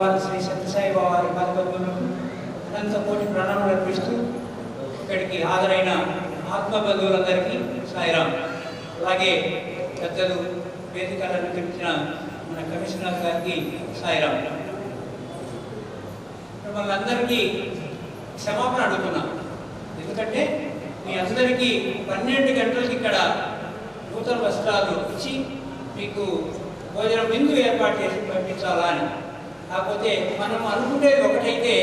శ్రీ సత్యసాయి వారి పాదపద్మలకు అనంత కోటి ప్రణామాలు అర్పిస్తూ ఇక్కడికి హాజరైన ఆత్మ బంధువులందరికీ సాయిరాం. అలాగే పెద్దలు వేదికలను తెచ్చిన మన కమిషనర్ గారికి సాయిరాం. మిమ్మల్ని అందరికీ క్షమాపణ అడుగుతున్నాం. ఎందుకంటే మీ అందరికీ 12 గంటలకి ఇక్కడ నూతన వస్త్రాలు ఇచ్చి మీకు భోజనం విందు ఏర్పాటు చేసి పంపించాలా అని. కాకపోతే మనం అనుకునేది ఒకటైతే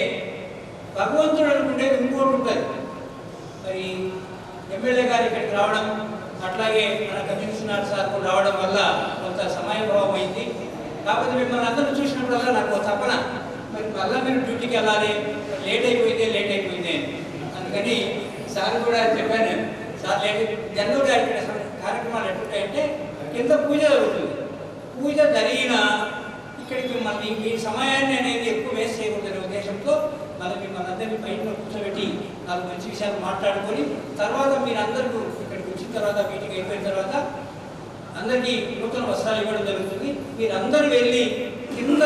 భగవంతుడు అనుకునేది ఇంకోటి ఉంటుంది. మరి ఎమ్మెల్యే గారు ఇక్కడికి రావడం, అట్లాగే మన కమిషనర్ సార్ కూడా రావడం వల్ల కొంత సమయభావం అయింది. కాకపోతే మిమ్మల్ని అందరూ చూసినప్పుడల్లా నాకు తప్పన, మరి మళ్ళీ మీరు డ్యూటీకి వెళ్ళాలి, లేట్ అయిపోయింది. అందుకని సార్ కూడా చెప్పాను, సార్ లేట్ జనరల్గా ఇక్కడ కార్యక్రమాలు ఎట్లుంటాయంటే కింద పూజ జరుగుతుంది. పూజ జరిగిన ఇక్కడికి మళ్ళీ మీ సమయాన్ని అనేది ఎక్కువ వేస్ట్ చేయకూడదనే ఉద్దేశంతో మళ్ళీ మిమ్మల్ని అందరినీ పైన కూర్చోబెట్టి 4 మంచి విషయాలు మాట్లాడుకొని తర్వాత మీరందరూ ఇక్కడికి వచ్చిన తర్వాత మీటింగ్ అయిపోయిన తర్వాత అందరికీ నూతన వస్త్రాలు ఇవ్వడం జరుగుతుంది. మీరందరూ వెళ్ళి కింద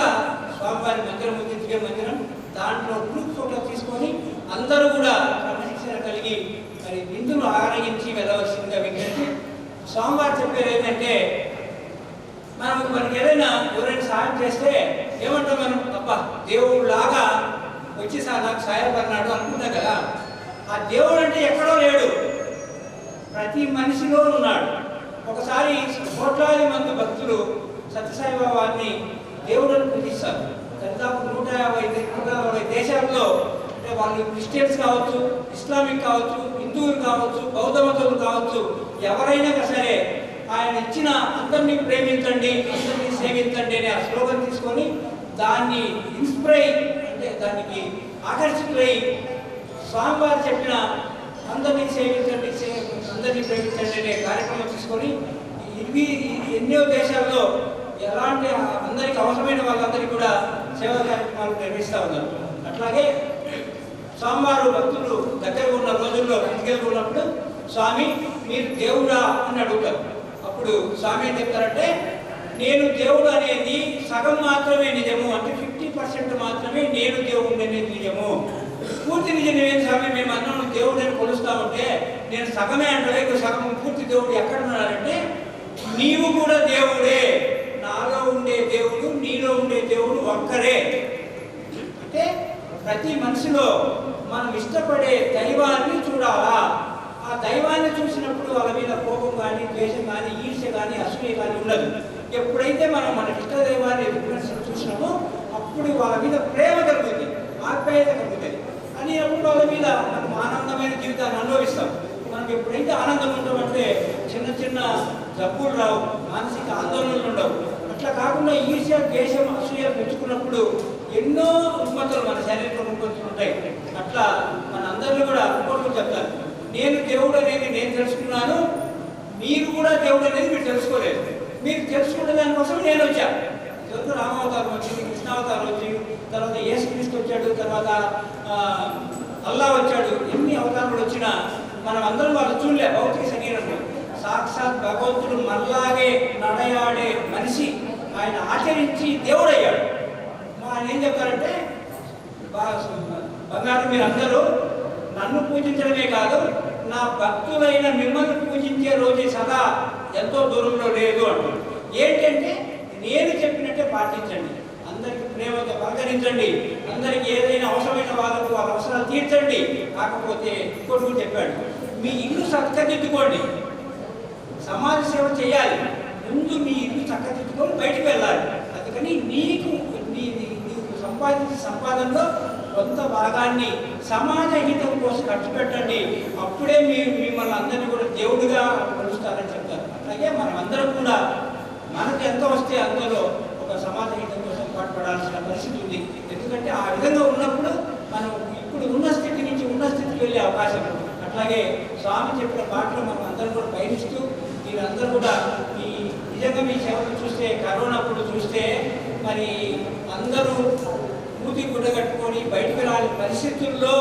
స్వామివారి మందిరం ఉంది, మందిరం, దాంట్లో గ్రూప్ ఫోటో తీసుకొని అందరూ కూడా క్రమశిక్షణ కలిగి మరి విందులు ఆరగించి వెళ్ళవలసిందిగా విజ్ఞప్తి. స్వామివారు చెప్పేది ఏంటంటే మనకి ఎవరైనా సహాయం చేస్తే ఏమంటాం మనం, అబ్బా దేవుడు లాగా వచ్చి నాకు సహాయపడినాడు అనుకుంటాం కదా. ఆ దేవుడు అంటే ఎక్కడో లేడు, ప్రతి మనిషిలో ఉన్నాడు. ఒకసారి కోట్లాది మంది భక్తులు సత్యసాయి బాబాని దేవుడిని పూజిస్తారు. దాదాపు 150 దేశాల్లో, అంటే వాళ్ళు క్రిస్టియన్స్ కావచ్చు, ఇస్లామిక్ కావచ్చు, హిందువులు కావచ్చు, బౌద్ధ మతులు కావచ్చు, ఎవరైనా సరే ఆయన ఇచ్చిన అందరినీ ప్రేమించండి, అందరినీ సేవించండి అనే ఆ స్లోగన్ తీసుకొని దాన్ని ఇన్స్పైర్ అంటే దానికి ఆకర్షితులై స్వామివారు చెప్పిన అందరినీ సేవించండి, అందరినీ ప్రేమించండి అనే కార్యక్రమం తీసుకొని ఇవి ఎన్నో దేశాల్లో ఎలాంటి అందరికి అవసరమైన వాళ్ళందరికీ కూడా సేవా కార్యక్రమాలు నిర్వహిస్తూ ఉన్నారు. అట్లాగే స్వామివారు భక్తులు దగ్గర ఉన్న రోజుల్లో ఇంటికి ఉన్నప్పుడు స్వామి మీరు దేవుడా అని అడుగుతారు. అప్పుడు స్వామి ఏం చెప్తారంటే, నేను దేవుడు అనేది సగం మాత్రమే నిజము, అంటే 50% మాత్రమే నేను దేవుడు అనేది నిజము. పూర్తి నిజం ఏం స్వామి, మేము అన్నం దేవుడు అని కొలుస్తామంటే నేను సగమే అంటే సగం పూర్తి దేవుడు ఎక్కడ ఉన్నాడంటే, నీవు కూడా దేవుడే, నాలో ఉండే దేవుడు నీలో ఉండే దేవుడు ఒక్కరే. అంటే ప్రతి మనిషిలో మనం ఇష్టపడే దైవాన్ని చూడాలా. ఆ దైవాన్ని చూసినప్పుడు వాళ్ళ మీద కోపం కానీ, ద్వేషం కానీ, ఈర్ష్య కానీ, అసూయ కానీ ఉండదు. ఎప్పుడైతే మనం మన ఇష్ట దైవాన్ని చూసినామో అప్పుడు వాళ్ళ మీద ప్రేమ కలుగుతుంది, ఆప్యాయత కలుగుతుంది. అని అప్పుడు వాళ్ళ మీద మనం ఆనందమైన జీవితాన్ని అనుభవిస్తాం. మనకు ఎప్పుడైతే ఆనందం ఉంటామంటే చిన్న చిన్న జబ్బులు రావు, మానసిక ఆందోళనలు ఉండవు. అట్లా కాకుండా ఈర్ష్య, ద్వేషం, అసూయ పెంచుకున్నప్పుడు ఎన్నో రుగ్మతలు మన శరీరంలో రుగ్మతలు ఉంటాయి. అట్లా మన అందరినీ కూడా ఇంకోటి చెప్తారు, నేను దేవుడు అనేది నేను తెలుసుకున్నాను, మీరు కూడా దేవుడు అనేది మీరు తెలుసుకోలేదు. మీరు తెలుసుకునే దానికోసం నేను వచ్చాను. ఇదివరకు రామావతారం వచ్చింది, కృష్ణావతారం వచ్చింది, తర్వాత యేసుక్రీస్తు వచ్చాడు, తర్వాత అల్లా వచ్చాడు. ఎన్ని అవతారాలు వచ్చినా మనం అందరం వాళ్ళు చూడలే భౌతిక శరీరంలో. సాక్షాత్ భగవంతుడు మనలాగే నడయాడే మనిషి, ఆయన ఆచరించి దేవుడయ్యాడు. ఆయన ఏం చెప్తారంటే, బంగారు మీరు అందరూ నన్ను పూజించడమే కాదు, నా భక్తులైన మిమ్మల్ని పూజించే రోజు సదా ఎంతో దూరంలో లేదు అంటారు. ఏంటంటే నేను చెప్పినట్టే పాటించండి, అందరికి ప్రేమతో పలకరించండి, అందరికి ఏదైనా అవసరమైన వాళ్ళకు వాళ్ళ అవసరాలు తీర్చండి. కాకపోతే ఇంకోటి కూడా చెప్పాడు, మీ ఇల్లు చక్కదిద్దుకోండి, సమాజ సేవ చేయాలి, ముందు మీ ఇల్లు చక్కదిద్దుకొని బయటకు వెళ్ళాలి. అందుకని నీకు సంపాదించే సంపాదనలో కొంత భాగాన్ని సమాజ హితం కోసం ఖర్చు పెట్టండి. అప్పుడే మీరు మిమ్మల్ని అందరినీ కూడా దేవుడిగా కొలుస్తారని చెప్తారు. అలాగే మనం అందరం కూడా మనకు ఎంత వస్తే అందులో ఒక సమాజ హితం కోసం పాటుపడాల్సిన పరిస్థితి ఉంది. ఎందుకంటే ఆ విధంగా ఉన్నప్పుడు మనం ఇప్పుడు ఉన్న స్థితి నుంచి ఉన్న స్థితికి వెళ్ళే అవకాశం. అట్లాగే స్వామి చెప్పిన పాటలు మనం అందరం కూడా పయనిస్తూ మీరందరూ కూడా ఈ నిజంగా మీ సేవలు చూస్తే, కరోనా అప్పుడు చూస్తే మరి అందరూ మూతి గుడ్డ కట్టుకొని బయటకు రాని పరిస్థితుల్లో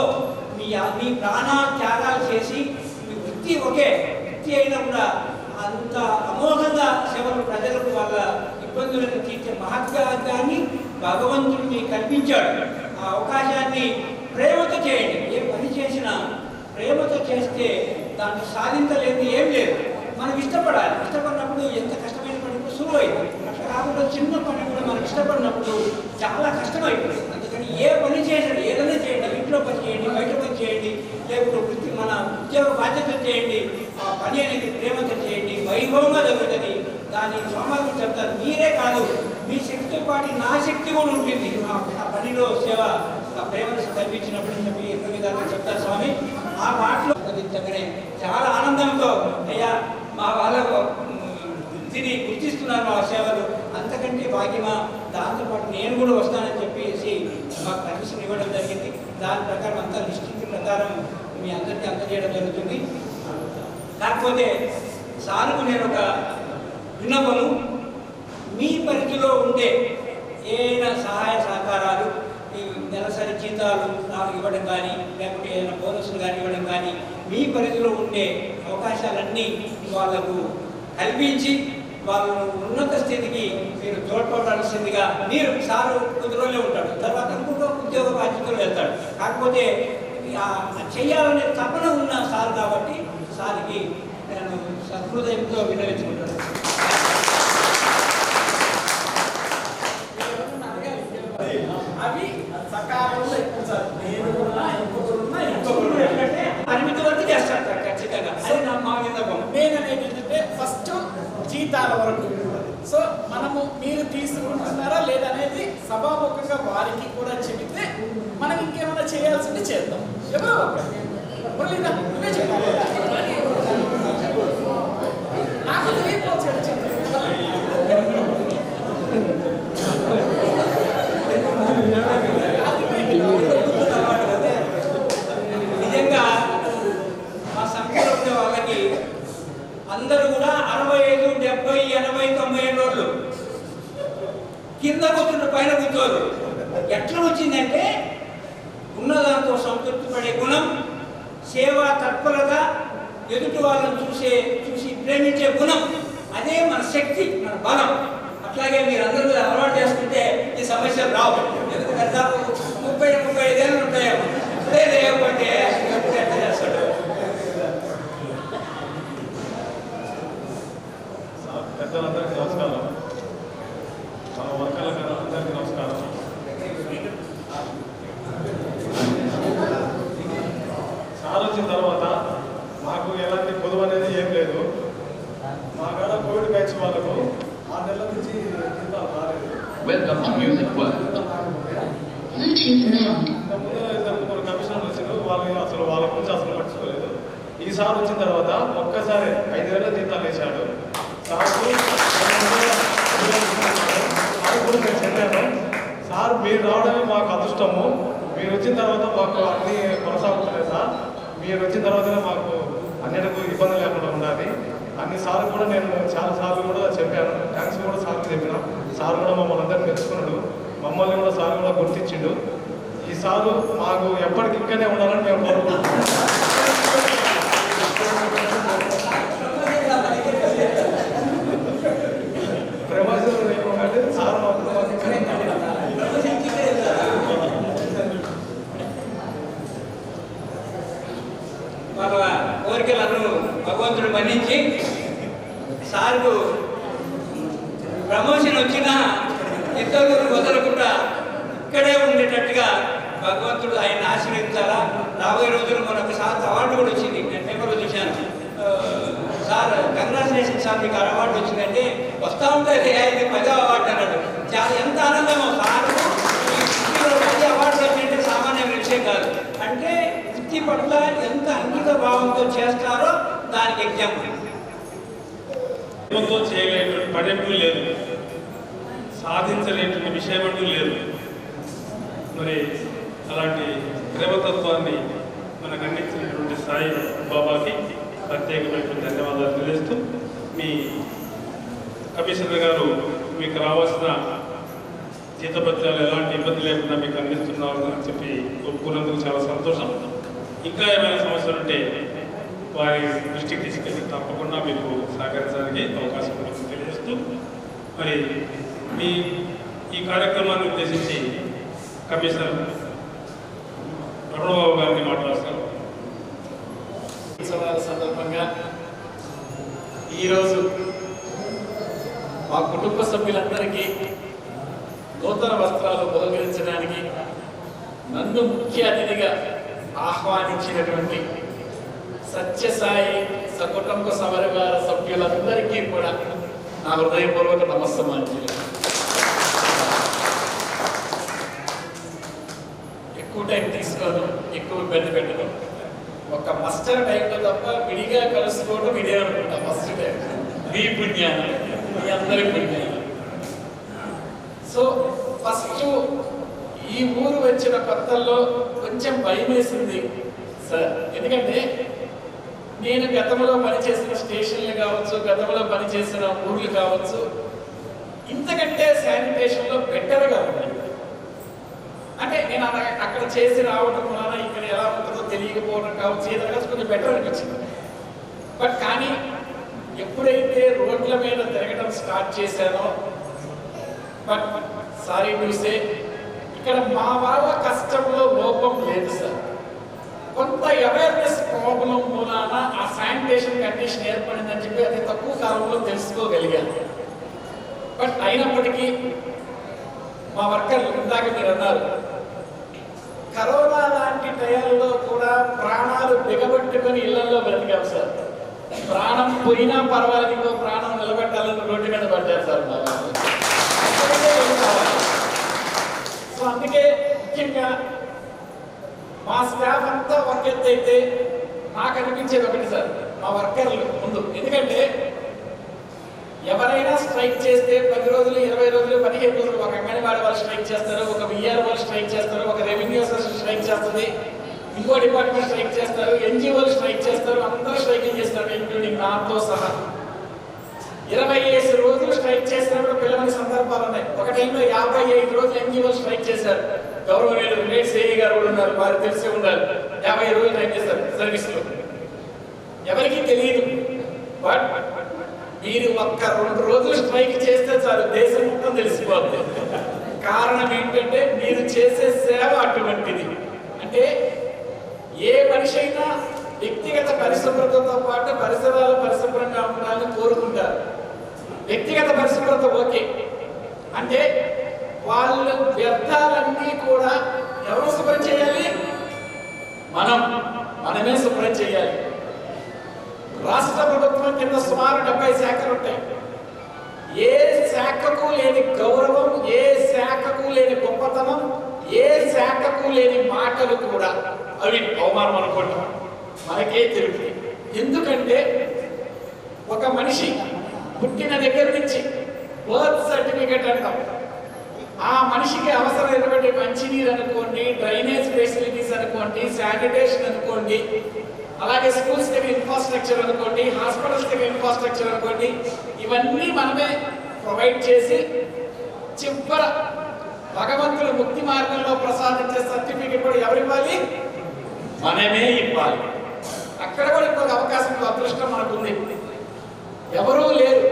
మీ ప్రాణ త్యాగాలు చేసి మీ వృత్తి వృత్తి అయినా కూడా అంత అమోఘంగా సేవలు ప్రజలకు వాళ్ళ ఇబ్బందులను తీర్చే మహత్యాన్ని భగవంతుడు మీకు కల్పించాడు. ఆ అవకాశాన్ని ప్రేమతో చేయండి. ఏ పని చేసినా ప్రేమతో చేస్తే దాంట్లో సాధించలేదు ఏం లేదు. మనం ఇష్టపడాలి. ఇష్టపడినప్పుడు ఎంత కష్టమైన పని కూడా సులువైంది. అట్లా కాకుండా చిన్న పని కూడా మనం ఇష్టపడినప్పుడు చాలా కష్టమైపోయింది. అందుకని ఏ పని చేసినా ఏదైనా చేయండి, ఇంట్లో పని చేయండి, బయట పని చేయండి, లేకపోతే మన ఉద్యోగ బాధ్యతలు చేయండి. ఆ పని అనేది ప్రేమతో చేయండి, వైభవంగా జరుగుతుంది. దాని స్వామి చెప్తారు, మీరే కాదు మీ శక్తితో పాటు నా శక్తి కూడా ఉంటుంది ఆ పనిలో సేవ ప్రేమను కల్పించినప్పుడు చెప్పి ఎన్నో విధాలుగా చెప్తారు స్వామి. ఆ మాటలో చాలా ఆనందంతో అయ్యా మా వాళ్ళ వృత్తిని గుర్తిస్తున్నారు మా సేవలు, అంతకంటే భాగ్యమా, దాంతోపాటు నేను కూడా వస్తానని చెప్పేసి మాకు పర్మిషన్ ఇవ్వడం జరిగింది. దాని ప్రకారం అంతా లిస్టింగ్ ప్రకారం మీ అందరికీ అందజేయడం జరుగుతుంది. కాకపోతే సార్కు నేను ఒక విన్నపము, మీ పరిధిలో ఉండే ఏదైనా సహాయ సహకారాలు, ఈ నెలసరి జీతాలు నాకు ఇవ్వడం కానీ, లేకపోతే ఏదైనా బోనస్లు కానీ ఇవ్వడం కానీ, మీ పరిధిలో ఉండే అవకాశాలన్నీ వాళ్ళకు కల్పించి వాళ్ళను ఉన్నత స్థితికి మీరు తోడ్పడాల్సిందిగా. మీరు సారు కొద్ది రోజులే ఉంటాడు, తర్వాత ఇంకొక ఉద్యోగ బాధ్యతలు వెళ్తాడు. కాకపోతే చెయ్యాలనే తపన ఉన్న సార్ కాబట్టి సార్కి నేను సహృదయంతో విన్నవించుకుంటాను. అవి సకాలంలో పరిమితి వరకు చేస్తాను సార్ ఖచ్చితంగా. అది నా మా విన్నపం. మెయిన్ అనేది ఏంటంటే ఫస్ట్ జీతాల వరకు. సో మనము మీరు తీసుకుంటున్నారా లేదనేది సభాముఖంగా వారికి కూడా చెబితే మనం ఇంకేమైనా చేయాల్సింది చేద్దాం. ఎవరో నువ్వే చెప్పాలి. నాకు నిజంగా మా సంఖ్యలో ఉండే వాళ్ళకి అందరూ కూడా 65, 70, 80, 90 ఏళ్ళు కింద కూర్చుంటే పైన కూర్చోరు. ఎట్లా వచ్చిందంటే ఉన్నదాంతో సంతృప్తి పడే గుణం, సేవా తత్పరత, ఎదుటి వాళ్ళని చూసి ప్రేమించే గుణం, అదే మన శక్తి, మన బలం. అట్లాగే మీరు అందరూ అలవాటు చేసుకుంటే ఈ సమస్యలు రావు. ఎందుకంటే దాదాపు 30-35 ఏళ్ళు ఉంటాయేమో. అదే లేకపోతే ఎట్లా చేస్తాడు? పెద్దలందరికీ నమస్కారం. మన వర్కర్లకు అందరికీ నమస్కారం. సార్ వచ్చిన తర్వాత మాకు ఎలాంటి పొదువు అనేది ఏం లేదు. మా కాడ కోవిడ్ బ్యాచ్ వాళ్ళకు 6 నెలల నుంచి జీతాలు రాలేదు. ఇంతకుముందు 2-3 కమిషనర్లు వచ్చారు, వాళ్ళు అసలు వాళ్ళ గురించి అసలు పట్టించుకోలేదు. ఈసారి వచ్చిన తర్వాత ఒక్కసారి 5 నెలల జీతాలు వేశాడు. సార్ కూడా నేను చెప్పాను, సార్ మీరు రావడమే మాకు అదృష్టము. మీరు వచ్చిన తర్వాత మాకు అన్నీ కొనసాగుతున్నాయి సార్. మీరు వచ్చిన తర్వాతనే మాకు అన్నిటికీ ఇబ్బంది లేకుండా ఉండాలి. అన్ని సార్లు కూడా నేను చాలా సార్లు కూడా చెప్పాను. థ్యాంక్స్ కూడా సార్కి చెప్పిన. సార్ కూడా మమ్మల్ని అందరినీ మెచ్చుకున్నాడు. మమ్మల్ని కూడా సార్ కూడా గుర్తించిండు. ఈ సారు మాకు ఎప్పటికి ఇక్కడే ఉండాలని మేము కోరుకుంటున్నాం. ప్రమోషన్ ఏమంటే సార్ వాళ్ళ కోరికలను భగవంతుడు మన్నించి సార్కు ప్రమోషన్ వచ్చినా ఇద్దరు వదలకుండా ఇక్కడే ఉండేటట్టుగా భగవంతుడు ఆయన ఆశీర్వదించాలా. రాబోయే రోజులు మనొకసారి అవార్డు కూడా వచ్చింది, నేను పేపర్లో చూశాను. సార్ కంగ్రాచులేషన్ సార్, మీకు అవార్డు వచ్చిందంటే వస్తూ ఉంటే ఇది 10వ అవార్డు అన్నాడు. చాలా ఎంత ఆనందమో సార్. ఈ అవార్డు వచ్చిందంటే సామాన్యమైన విషయం కాదు. అంటే వృత్తి పట్ల ఎంత అంకిత భావంతో చేస్తారో దానికి ఎగ్జాంపుల్. ప్రేమతో చేయలేటువంటి పని అంటూ లేదు, సాధించలేటువంటి విషయం అంటూ లేదు. మరి అలాంటి ప్రేమతత్వాన్ని మనకు అందించినటువంటి సాయి బాబాకి ప్రత్యేకమైనటువంటి ధన్యవాదాలు తెలియజేస్తూ, మీ కమిషనర్ గారు మీకు రావాల్సిన జీతపత్రాలు ఎలాంటి ఇబ్బంది లేకుండా మీకు అందిస్తున్నారు అని చెప్పి ఒప్పుకున్నందుకు చాలా సంతోషం. ఇంకా ఏమైనా సమస్యలు ఉంటే వారి దృష్టికి తీసుకెళ్ళి తప్పకుండా మీకు సహకరించడానికి అవకాశం ఉంటుందని తెలియజేస్తూ, మరి మీ ఈ కార్యక్రమాన్ని ఉద్దేశించి కమిషనర్ రమణబాబు గారిని మాట్లాడతారు. ఉత్సవాల సందర్భంగా ఈరోజు మా కుటుంబ సభ్యులందరికీ నూతన వస్త్రాలు బహుకరించడానికి నన్ను ముఖ్య అతిథిగా ఆహ్వానించినటువంటి సత్యసాయి సకుటుంబ సమరగార సభ్యులందరికీ కూడా నా హృదయపూర్వక నమస్సమాంజలి. ఎక్కువ టైం తీసుకోను, ఎక్కువ ఇబ్బంది పెట్టను. ఒక మస్టర్ టైంలో తప్ప విడిగా కలుసుకోవడం ఇదే అనుకుంటా ఫస్ట్ టైం. మీ పుణ్యాన్ని, మీ అందరి పుణ్యాన్ని. సో ఫస్ట్ ఈ ఊరు వచ్చిన కొత్తల్లో కొంచెం భయం వేసింది సార్. ఎందుకంటే నేను గతంలో పనిచేసిన స్టేషన్లు కావచ్చు, గతంలో పనిచేసిన ఊర్లు కావచ్చు, ఇంతకంటే శానిటేషన్లో బెటర్గా ఉన్నాయి. అంటే నేను అక్కడ చేసి రావడం వలన ఇక్కడ ఎలా ఉంటుందో తెలియకపోవడం కావచ్చు, ఏదైనా కొంచెం బెటర్ అనిపించింది. బట్ కానీ ఎప్పుడైతే రోడ్ల మీద తిరగడం స్టార్ట్ చేశానో, బట్ సారీ టు సే, ఇక్కడ మా వాళ్ళ కష్టంలో లోపం లేదు సార్. కొంత అవేర్నెస్ ప్రాబ్లం మూలాన ఆ శానిటేషన్ కండిషన్ ఏర్పడిందని చెప్పి అది తక్కువ కాలంలో తెలుసుకోగలిగాను. బట్ అయినప్పటికీ మా వర్కర్లు ఇందాక మీరు అన్నారు, కరోనా లాంటి టైంలో కూడా ప్రాణాలు బిగబట్టుకొని ఇళ్లలో బ్రతికాం సార్. ప్రాణం పోయినా పర్వాలేదు, ఇంకో ప్రాణం నిలబెట్టాలని రోడ్డు మీద పడ్డారు సార్ మా వాళ్ళు. సో అందుకే ముఖ్యంగా మా స్టాఫ్ అంతా ఒక ఎత్తు అయితే నాకు అనిపించేది ఒకటి సార్, మా వర్కర్లు ముందు. ఎందుకంటే ఎవరైనా స్ట్రైక్ చేస్తే 10 రోజులు, 20 రోజులు, 15 రోజులు ఒక అంగన్వాడీ వాళ్ళు స్ట్రైక్ చేస్తారు, ఒక విఆర్ వాళ్ళు స్ట్రైక్ చేస్తారు, ఒక రెవెన్యూ అసోసియేషన్ స్ట్రైక్ చేస్తుంది, ఇంకో డిపార్ట్మెంట్ స్ట్రైక్ చేస్తారు, ఎన్జిఓలు స్ట్రైక్ చేస్తారు, అందరూ స్ట్రైకింగ్ చేస్తారు, ఇంక్లూడింగ్ నాతో సహా. 25 రోజులు స్ట్రైక్ చేసినప్పుడు పిల్లల సందర్భాలు ఉన్నాయి. ఒక టైంలో 55 రోజులు ఎన్జిఓలు స్ట్రైక్ చేశారు. గౌరవనీయులు రిలేట్ సేయి గారు కూడా ఉన్నారు, వారు తెలిసి ఉండాలి. 50 రోజులు టైం చేస్తారు సర్వీస్లో. ఎవరికి తెలియదు. బట్ మీరు ఒక్క 2 రోజులు స్ట్రైక్ చేస్తే చాలు, దేశం మొత్తం తెలిసిపోతుంది. కారణం ఏంటంటే మీరు చేసే సేవ అటువంటిది. అంటే ఏ మనిషి అయినా వ్యక్తిగత పరిశుభ్రతతో పాటు పరిసరాలు పరిశుభ్రంగా ఉండాలని కోరుకుంటారు. వ్యక్తిగత పరిశుభ్రత ఓకే, అంటే వాళ్ళ వ్యర్థాలన్నీ కూడా ఎవరు శుభ్రం చేయాలి? మనమే శుభ్రం చేయాలి. రాష్ట్ర ప్రభుత్వం కింద సుమారు 70 శాఖలు ఉంటాయి. ఏ శాఖకు లేని గౌరవం, ఏ శాఖకు లేని గొప్పతనం, ఏ శాఖకు లేని మాటలు కూడా అవి అవమానం అనుకుంటాం, మనకే తిరుగుతుంది. ఎందుకంటే ఒక మనిషి పుట్టిన దగ్గర నుంచి బర్త్ సర్టిఫికేట్ అంటాం, ఆ మనిషికి అవసరమైనటువంటి మంచినీరు అనుకోండి, డ్రైనేజ్ ఫెసిలిటీస్ అనుకోండి, శానిటేషన్ అనుకోండి, అలాగే స్కూల్స్ దగ్గర ఇన్ఫ్రాస్ట్రక్చర్ అనుకోండి, హాస్పిటల్స్ దగ్గర ఇన్ఫ్రాస్ట్రక్చర్ అనుకోండి, ఇవన్నీ మనమే ప్రొవైడ్ చేసి చివర భగవంతుడు ముక్తి మార్గంలో ప్రసాదించే సర్టిఫికేట్ కూడా ఎవరు ఇవ్వాలి? మనమే ఇవ్వాలి. అక్కడ కూడా ఇంకొక అవకాశం, అదృష్టం మనకుంది. ఎవరూ లేరు,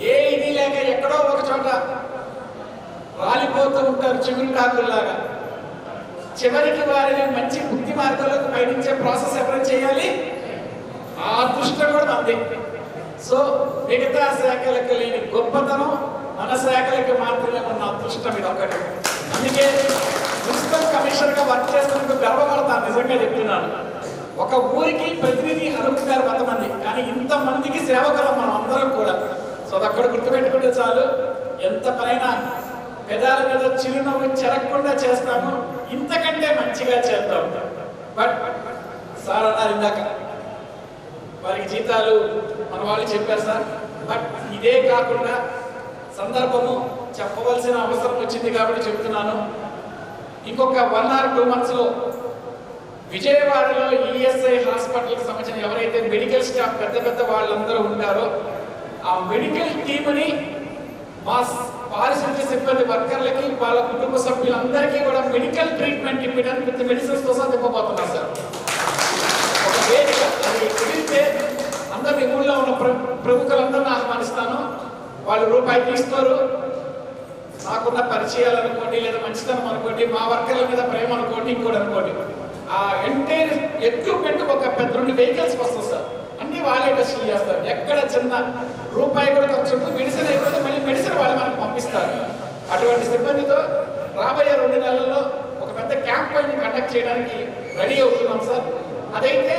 ఏ ఇది లేక ఎక్కడో ఒక చోట రాలిపోతూ ఉంటారు చిగురుటాకుల్లాగా. చివరికి వారిని మంచి ముక్తి మార్గంలోకి పయనించే ప్రాసెస్ ఎవరు చేయాలి? ఆ అదృష్టం కూడా మంది. సో మిగతా శాఖలకు లేని గొప్పతనం మన శాఖలకు మాత్రమే ఉన్న అదృష్టం ఇది ఒకటి. అందుకే మున్సిపల్ కమిషనర్గా వర్క్ చేస్తున్నందుకు గర్వపడతాను, నిజంగా చెప్తున్నాను. ఒక ఊరికి ప్రతినిధి అనుకుంటారు 100 మంది, కానీ ఇంతమందికి సేవకులం మనం అందరం కూడా. సో అది అక్కడ గుర్తుపెట్టుకుంటే చాలు, ఎంత పైన పెదాల మీద చిరునవ్వు చెరగకుండా చేస్తాము, ఇంతకంటే మంచిగా చేద్దాం. బట్ సార్ అన్నారు ఇందాక, వారికి జీతాలు మన వాళ్ళు చెప్పారు సార్. బట్ ఇదే కాకుండా సందర్భము చెప్పవలసిన అవసరం వచ్చింది కాబట్టి చెప్తున్నాను. ఇంకొక 1 or 2 months విజయవాడలో ఈఎస్ఐ హాస్పిటల్కి సంబంధించిన ఎవరైతే మెడికల్ స్టాఫ్ పెద్ద వాళ్ళందరూ ఉంటారో ఆ మెడికల్ టీముని మా పారిశుద్ధ్య సిబ్బంది వర్కర్లకి, వాళ్ళ కుటుంబ సభ్యులందరికీ కూడా మెడికల్ ట్రీట్మెంట్ ఇవ్వడానికి విత్ మెడిసిన్స్తో సహా తిప్పబోతున్నారు సార్. ఒక వేదిక అది కుదిరితే అందరు ఊళ్ళో ఉన్న ప్రముఖులందరినీ ఆహ్వానిస్తాను. వాళ్ళు రూపాయి తీసుకోరు, నాకున్న పరిచయాలు అనుకోండి, లేదా మంచితనం అనుకోండి, మా వర్కర్ల మీద ప్రేమ అనుకోండి, ఇంకోటి అనుకోండి, ఆ ఎంటైర్ ఎక్విప్మెంట్ ఒక పెద్ద 2 వెహికల్స్ వస్తుంది సార్. అన్ని వాళ్ళే టెస్టులు చేస్తారు. ఎక్కడ చిన్న రూపాయి కూడా ఖర్చు ఉంటుంది. మెడిసిన్ అయిపోతే మళ్ళీ మెడిసిన్ వాళ్ళు మనకు పంపిస్తారు. అటువంటి సిబ్బందితో రాబోయే 2 నెలల్లో ఒక పెద్ద క్యాంపెయిన్ కండక్ట్ చేయడానికి రెడీ అవుతున్నాం సార్. అదైతే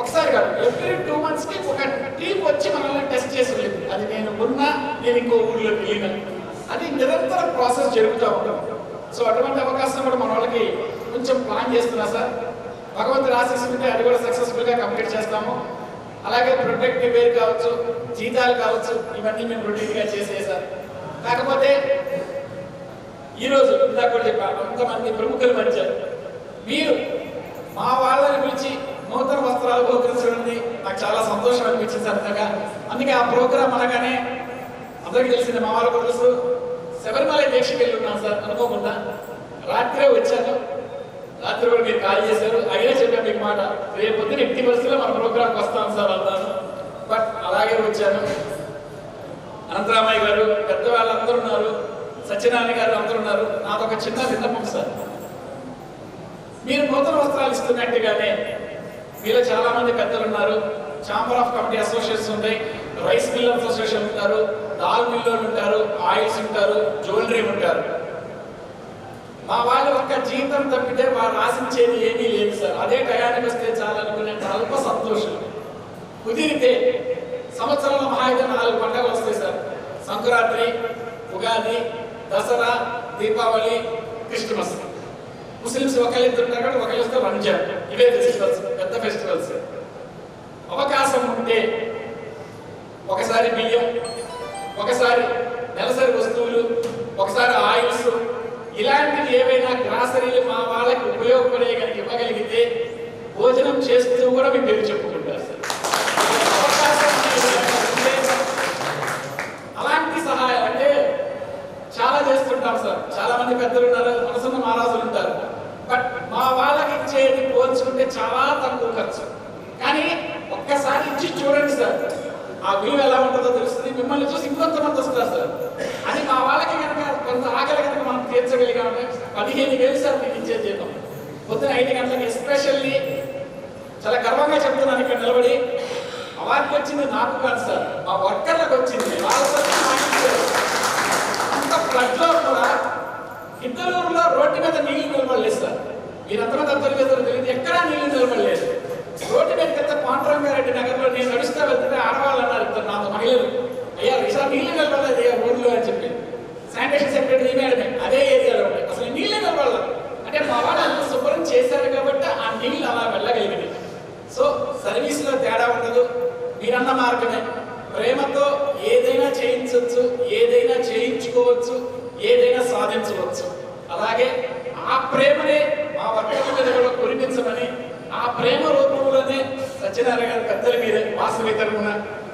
ఒకసారి కాదు, ఎవ్రీ 2 months కి ఒక టీం వచ్చి మనల్ని టెస్ట్ చేసి వెళ్ళింది. అది నేను ఉన్నా, నేను ఇంకో ఊళ్ళోకి వెళ్ళినా, అది నిరంతర ప్రాసెస్ జరుగుతూ ఉంటాం. సో అటువంటి అవకాశం కూడా మన వాళ్ళకి కొంచెం ప్లాన్ చేస్తున్నా సార్. భగవంతుడు ఆశిస్తుంటే అది కూడా సక్సెస్ఫుల్గా కంప్లీట్ చేస్తాము. అలాగే ప్రొటెక్టివ్ వేర్ కావచ్చు, జీతాలు కావచ్చు, ఇవన్నీ మేము రొటీన్గా చేసేసారు. కాకపోతే ఈరోజు ఇందాక కూడా చెప్పాను, కొంతమంది ప్రముఖులు వచ్చారు. మీరు మా వాళ్ళని పిలిచి నూతన వస్త్రాలు బహుకరించడం నాకు చాలా సంతోషం అనిపించింది సరదాగా. అందుకే ఆ ప్రోగ్రాం అనగానే అందరికీ తెలిసింది, మా వాళ్ళకు తెలుసు, శబరిమల దీక్షకి వెళ్ళి ఉన్నాను సార్. అనుకోకుండా రాత్రే వచ్చాను. రాత్రి కూడా మీరు కాల్ చేశారు. అయినా చెప్పాను మీకు మాట, రేపు పొద్దున ఎట్టి పరిస్థితుల్లో మన ప్రోగ్రాంకి వస్తాను సార్ అన్నాను. బట్ అలాగే వచ్చాను. అనంతరామయ్య గారు, పెద్దవాళ్ళందరూ ఉన్నారు, సత్యనారాయణ గారు అందరూ ఉన్నారు. నాదొక చిన్న విన్నపం సార్, మీరు నూతన వస్త్రాలు ఇస్తున్నట్టుగానే మీలో చాలా మంది పెద్దలు ఉన్నారు, ఛాంబర్ ఆఫ్ కమిటీ అసోసియేషన్స్ ఉన్నాయి, రైస్ మిల్ అసోసియేషన్ ఉంటారు, దాల్ మిల్లోళ్ళు ఉంటారు, ఆయిల్స్ ఉంటారు, జ్యువెలరీ ఉంటారు. మా వాళ్ళు ఒక్క జీతం తప్పితే వారు ఆశించేది ఏమీ లేదు సార్. అదే టయానికి వస్తే చాలనుకునే అల్ప సంతోషం. కుదిరితే సంవత్సరంలో మహా అయితే 4 పండుగలు వస్తాయి sir. Sankranti, Ugadi, Dasara, Deepavali, Christmas. Muslims ఒకళ్ళిద్దరు ఉంటారు కాబట్టి ఒకళ్ళిస్తే రంజాన్. ఇవే ఫెస్టివల్స్, పెద్ద ఫెస్టివల్స్. అవకాశం ఉంటే ఒకసారి బియ్యం, ఒకసారి నెలసరి వస్తువులు, ఒకసారి ఆయిల్స్, ఇలాంటివి ఏవైనా గ్రాసరీలు మా వాళ్ళకి ఉపయోగపడే కనుక ఇవ్వగలిగితే భోజనం చేస్తూ కూడా మీ పేరు చెప్పుకుంటారు సార్. అలాంటి సహాయం అంటే చాలా చేస్తుంటాం సార్. చాలా మంది పెద్దలు ఉన్నారు, మనసున్న మహారాజులు ఉంటారు. బట్ మా వాళ్ళకి ఇచ్చేది పోల్చుకుంటే చాలా తక్కువ ఖర్చు. కానీ ఒక్కసారి ఇచ్చి చూడండి సార్, ఆ విలువ ఎలా ఉంటుందో తెలుస్తుంది. మిమ్మల్ని చూసి ఇంకొంతమంది వస్తారు సార్. అది మా వాళ్ళకి కనుక కొంత ఆకలి కనుక మనం తీర్చగలిగామంటే 15,000 సార్ మీకు ఇచ్చే జీతం. పొద్దున 5 గంటలకి ఎస్పెషల్లీ చాలా గర్వంగా చెప్తున్నాను ఇక్కడ నిలబడి, అవార్డుకి వచ్చింది నాకు కాదు సార్, మా వర్కర్లకు వచ్చింది. అంత ఫ్లడ్లో కూడా ఇద్దరూరులో రోడ్డు మీద నీళ్లు నిలబడలేదు సార్. మీరందరూ దత్తలు వేసారు తెలియదు, ఎక్కడా నీళ్లు నిలబడలేదు. రోడ్డు మీద పెద్ద పాండురంగారెడ్డి నగర్లో నేను నడుస్తా వెళ్తుంటే ఆడవాళ్ళు అన్నారు ఇద్దరు నాతో, మహిళలు, అయ్యా ఈసారి నీళ్లు నిలబడలేదు అయ్యా రోడ్లో అని చెప్పి. శానిటేషన్ సెక్రటరీ మేడమే అదే ఏరియాలో ఉంటాయి, అసలు నీళ్లు నిలబడలేదు. అంటే మా వాళ్ళు అంత శుభ్రం చేశారు కాబట్టి ఆ నీళ్ళు అలా వెళ్ళగలిగింది. సో సర్వీస్లో తేడా ఉండదు. మీరన్న మార్గమే, ప్రేమతో ఏదైనా చేయించవచ్చు, ఏదైనా చేయించుకోవచ్చు, ఏదైనా సాధించవచ్చు. అలాగే ఆ ప్రేమనే మా వర్గం మీద కూడా కురిపించమని, ఆ ప్రేమ రూపంలోనే సత్యనారాయణ గారి పెద్దల మీద వాసవి తరపున.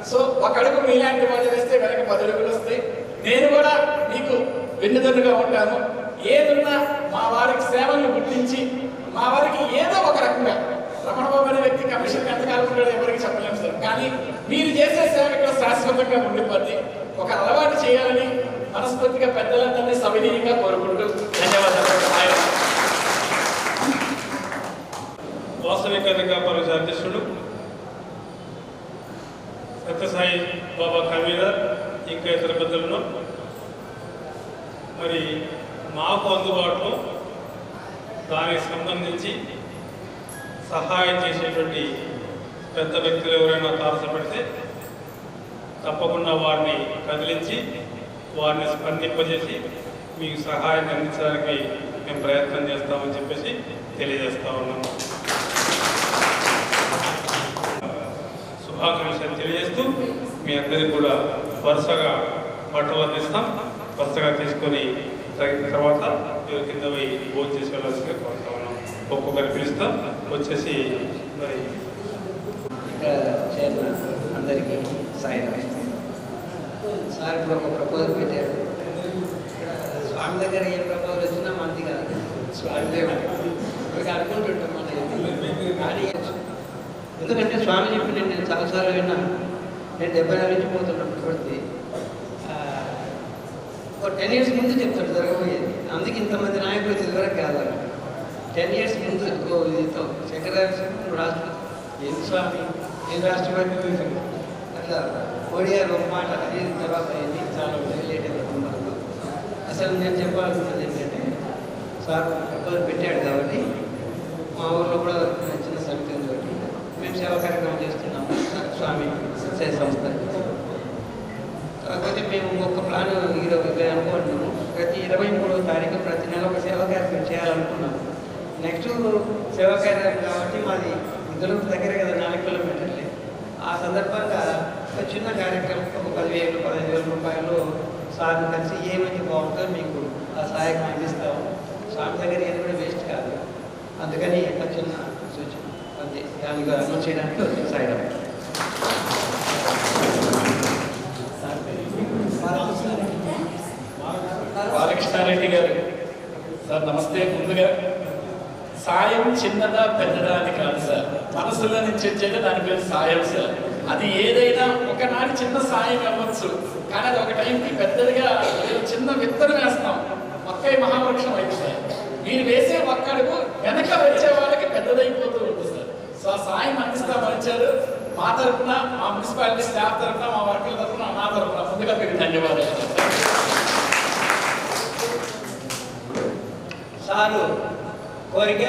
సో ఒక అడుగు మీలాంటి వాళ్ళు వేస్తే వెనక 10 అడుగులు వస్తాయి. నేను కూడా మీకు వెన్నుదన్నుగా ఉంటాను. ఏదున్నా మా వారికి సేవలను గుర్తించి మా వారికి ఏదో ఒక రకంగా, రమణబాబు అనే వ్యక్తి కమిషన్ ఎంతకాలం ఉంటాడో ఎవరికి చెప్పలేము సార్, కానీ మీరు చేసే సేవ ఇక్కడ శాశ్వతంగా ఉండిపోద్ది. ఒక అలవాటు చేయాలని మనస్ఫూర్తిగా పెద్దలందరినీ సవినీయంగా కోరుకుంటూ ధన్యవాదాలు. వాసవి కన్యకా పరిషత్ అధ్యక్షుడు సత్యసాయి బాబా కన్వీనర్, ఇంకా ఇతర పెద్దలను, మరి మాకు అందుబాటులో దానికి సంబంధించి సహాయం చేసేటువంటి పెద్ద వ్యక్తులు ఎవరైనా తారసపడితే తప్పకుండా వారిని కదిలించి వారిని స్పందింపజేసి మీకు సహాయాన్ని అందించడానికి మేము ప్రయత్నం చేస్తామని చెప్పేసి తెలియజేస్తా ఉన్నాము. శుభాకాంక్షలు తెలియజేస్తూ మీ అందరికీ కూడా వరుసగా బట్టలు అందిస్తాం. వరుసగా తీసుకొని తర్వాత కింద పోయి భోజనం చేసి వెళ్ళాల్సిందిగా కోరుతా ఉన్నాం. ఒక్కొక్కరు పిలుస్తాం. వచ్చేసి మరి అందరికీ సాయం సార్ ఇప్పుడు ఒక ప్రపోజల్ పెట్టారు. స్వామి దగ్గర ఏ ప్రపోజల్ వచ్చినా మంది కాదు, స్వామి ఇక్కడికి అనుకుంటుంటాం మనం. కానీ ఎందుకంటే స్వామి చెప్పి నేను చాలాసార్లు విన్నాను. నేను 70 నుంచి పోతున్నాను. కాబట్టి ఒక 10 years ముందు చెప్తాడు జరగబోయేది. అందుకే ఇంతమంది నాయకులు తెలివరకు కాదు. 10 years ముందు ఇదితో శంకరాచార్య రాష్ట్రం ఏం స్వామి ఏం రాష్ట్రపతి అట్లా ఓడియారు ఒక మాట అది తర్వాత అయింది చాలా లేట్ అయిపోతుంది. అసలు నేను చెప్పాల్సినది ఏంటంటే సార్ ప్రపోజల్ పెట్టాడు కాబట్టి మా ఊళ్ళో కూడా చిన్న సమితితో మేము సేవా కార్యక్రమం చేస్తున్నాము స్వామి సేవ సంస్థ. కాకపోతే మేము ఒక ప్లాన్ అనుకుంటున్నాము. ప్రతి 23వ తారీఖు ప్రతి నెల ఒక సేవా కార్యక్రమం చేయాలనుకున్నాము. నెక్స్ట్ సేవా కార్యక్రమం కాబట్టి మాది ఇద్దరు దగ్గర కదా 4 కిలోమీటర్లే. ఆ సందర్భంగా ఒక చిన్న కార్యక్రమం ఒక 10,000-15,000 రూపాయలు సార్ని కలిసి ఏమైతే బాగుంటుందో మీకు ఆ సహాయం అందిస్తాము. స్వామి దగ్గర ఏది కూడా వేస్ట్ కాదు. అందుకని ఒక చిన్న సూచన అంతే దానికి అనౌన్స్ చేయడానికి వచ్చిన సాయం. బాలకృష్ణారెడ్డి గారు సార్ నమస్తే. ముందుగా సాయం చిన్నదా పెద్దదా అని కాదు సార్, మనసులో నుంచి వచ్చేది దాని పేరు సాయం సార్. అది ఏదైనా ఒకనాటి చిన్న సాయం అవ్వచ్చు, కానీ అది ఒక టైంకి పెద్దదిగా చిన్న విత్తనం వేస్తాం, మొక్కై మహావృక్షం అయితే సార్. మీరు వేసే ఒక్కడుగు వెనక వచ్చే వాళ్ళకి పెద్దదైపోతూ ఉంటుంది సార్. సో ఆ సాయం అందిస్తామని వచ్చారు. మా తరఫున, మా మున్సిపాలిటీ స్టాఫ్ తరఫున, మా వర్కుల తరఫున, నా తరఫున ముందుగా మీకు ధన్యవాదాలు. సారు కోరిక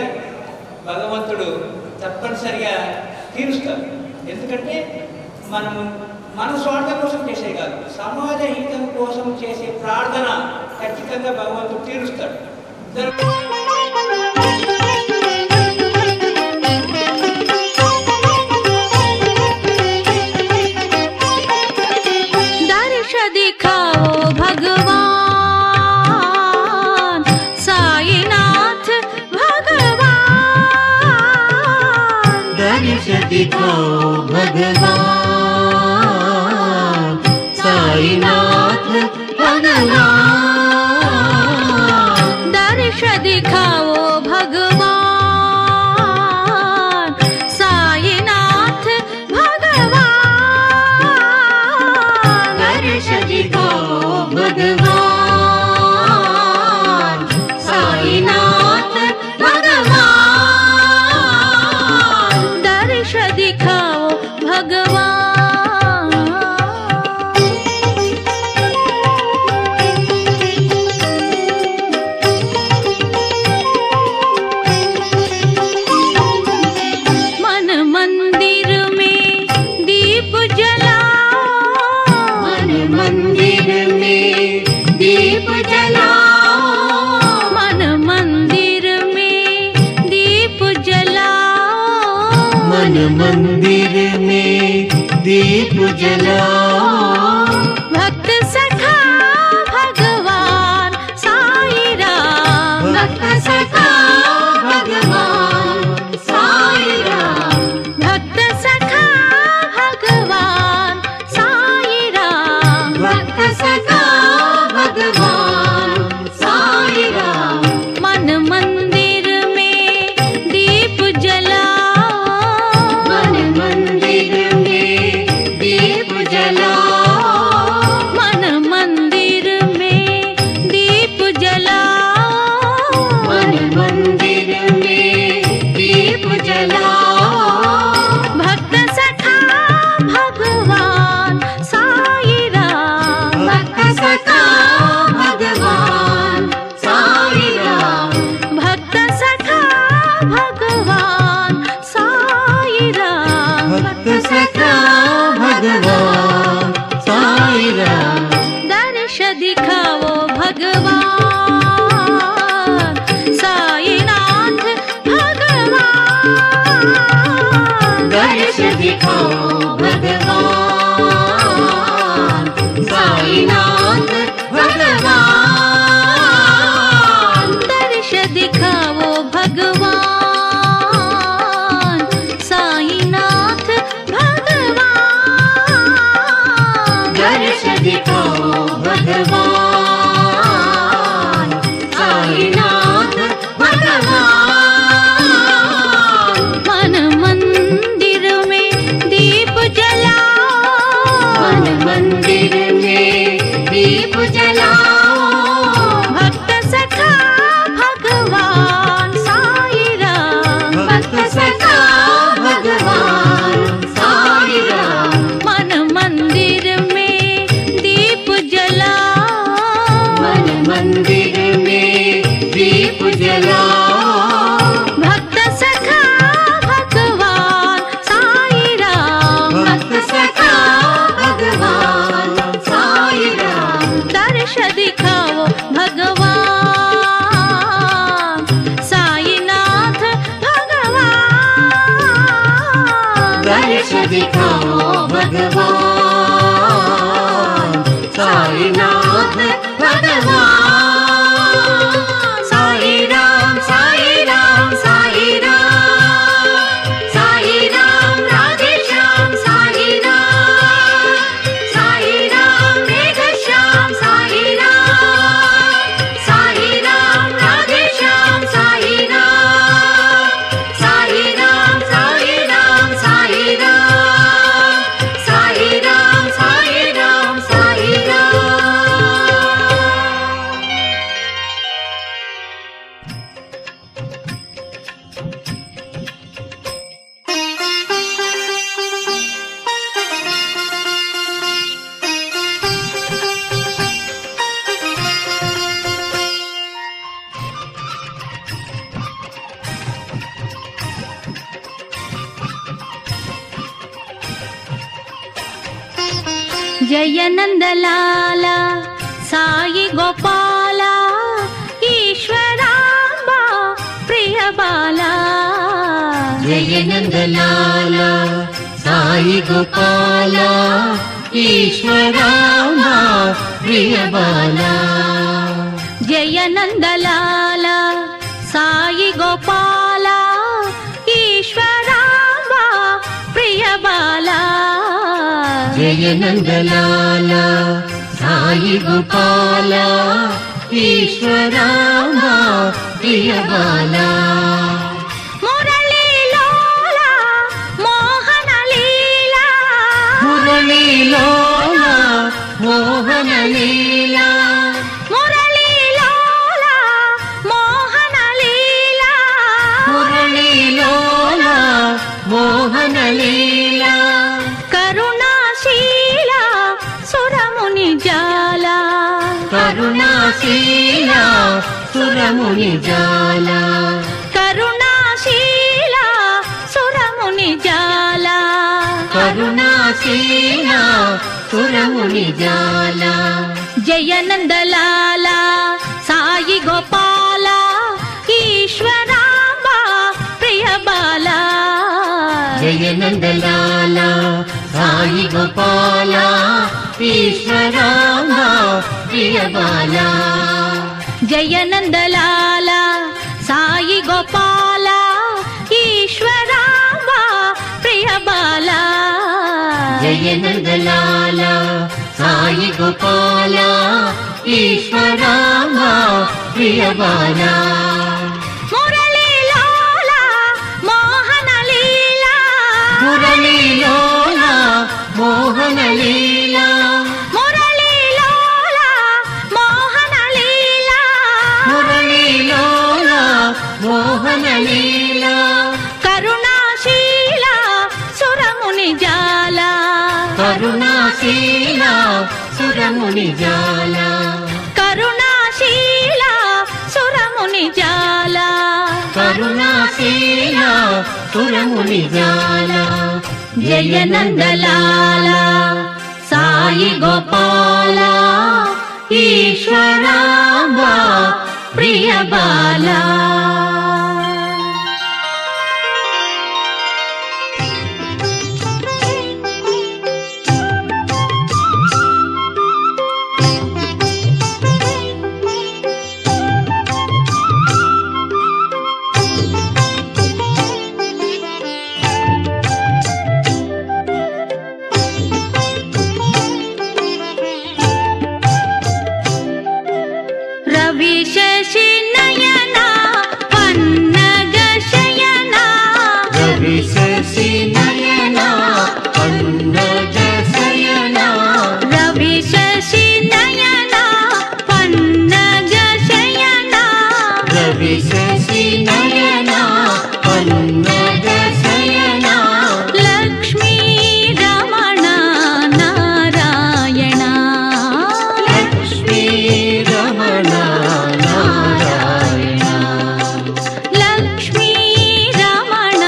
భగవంతుడు తప్పనిసరిగా తీరుస్తారు. ఎందుకంటే మనము మన స్వార్థం కోసం చేసే కాదు, సమాజ హితం కోసం చేసే ప్రార్థన ఖచ్చితంగా భగవంతుడు తీరుస్తాడు. दर्श दिखाओ भगवान साईनाथ भगवान, दर्श दिखाओ भगवान साईनाथ भगवान, दर्श दिखाओ भगवान साईनाथ भगवान, दर्श दिखाओ भगवान साईनाथ भगवान, दर्श दिखाओ भगवान। मन मंदिर में दीप जलाओ, मन मंदिर में दीप जलाओ, मन मंदिर में दीप जलाओ, मन मंदिर में दीप जलाओ, भक्त सखा भगवान साई राम, भक्त सखा भगवान साई राम, भक्त सखा भगवान साई राम, भक्त सखा भगवान साई राम, मन मंदिर में दीप जलाओ, मन मंदिर में दीप जलाओ, मन मंदिर में दीप जलाओ, मन मंदिर में दीप जलाओ, भक्त सखा भगवान साई राम, भक्त सखा भगवान साई राम, भक्त सखा भगवान साई राम, भक्त सखा भगवान साई राम, दर्श दिखाओ भगवान साईनाथ भगवान, दर्श दिखाओ भगवान साईनाथ भगवान, दर्श दिखाओ भगवान साईनाथ भगवान, दर्श दिखाओ भगवान साईनाथ भगवान, मन मंदिर में दीप दृश्य दिखाओ भगवान साईनाथ भगवान। साई राम साई राम साई राम साई राम राधे श्याम साई राम मेघ श्याम साई राम राधे श्याम साई राम साई राम साई राम साई राम साई राम साई राम। जय नंदलाला साई गोपाला ईश्वरांबा प्रिय बाला। जय नंदलाला साई गोपाला ईश्वरामा प्रिय बाला। जय नंदलाला साई गोपाला ईश्वरांबा प्रिय बाला। जय नंदलाला साई गोपाला ईश्वरामा प्रिय बाला। मुरली लोला मोहन लीला मुरली लोला मोहन लीला मुरली लोला मोहन लीला मुरली लोला मोहन लीला। करुणाशीला सुरमुनि जाला करुणाशीला सुरमुनि जाला करुणाशीला सुरमुनि जाला। करुणाशीला सुरमुनि जाला। जय नंदलाला साई गोपाला ईश्वरांबा प्रिय बाला। जय नंदलाला साई गोपाला ईश्वरामा प्रिय बाला। जय नंदलाला साई गोपाला ईश्वरांबा प्रिय बाला। जय नंदलाला साई गोपाला ईश्वरामा प्रिय बाला। मुरली लोला मोहन लीला मुरली लोला मोहन लीला मुरली लोला मोहन लीला मुरली लोला मोहन लीला। करुणाशीला सुरमुनि जाला करुणाशीला सुरमुनि जाला करुणाशीला सुरमुनि जाला करुणाशीला सुरमुनि जाला। जय नंदलाला साई गोपाला ईश्वरामा प्रिय बाला। रवि शशि नयना पन्नग शयना रवि शशि नयना पन्नग शयना रवि शशि नयना पन्नग शयना रवि शशि नयना पन्नग शयना। लक्ष्मी रमण नारायण लक्ष्मी रमण नारायण लक्ष्मी रमण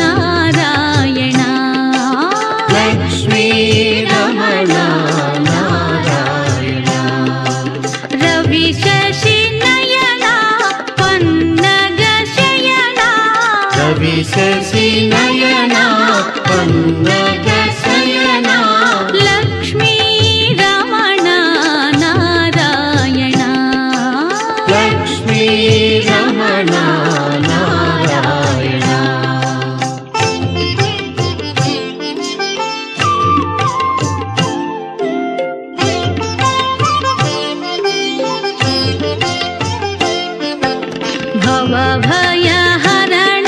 नारायण लक्ष्मी रमण नारायण। रवि शशि नयना पन्नग शयना रवि शशि नयना पन्नग भवभयहरण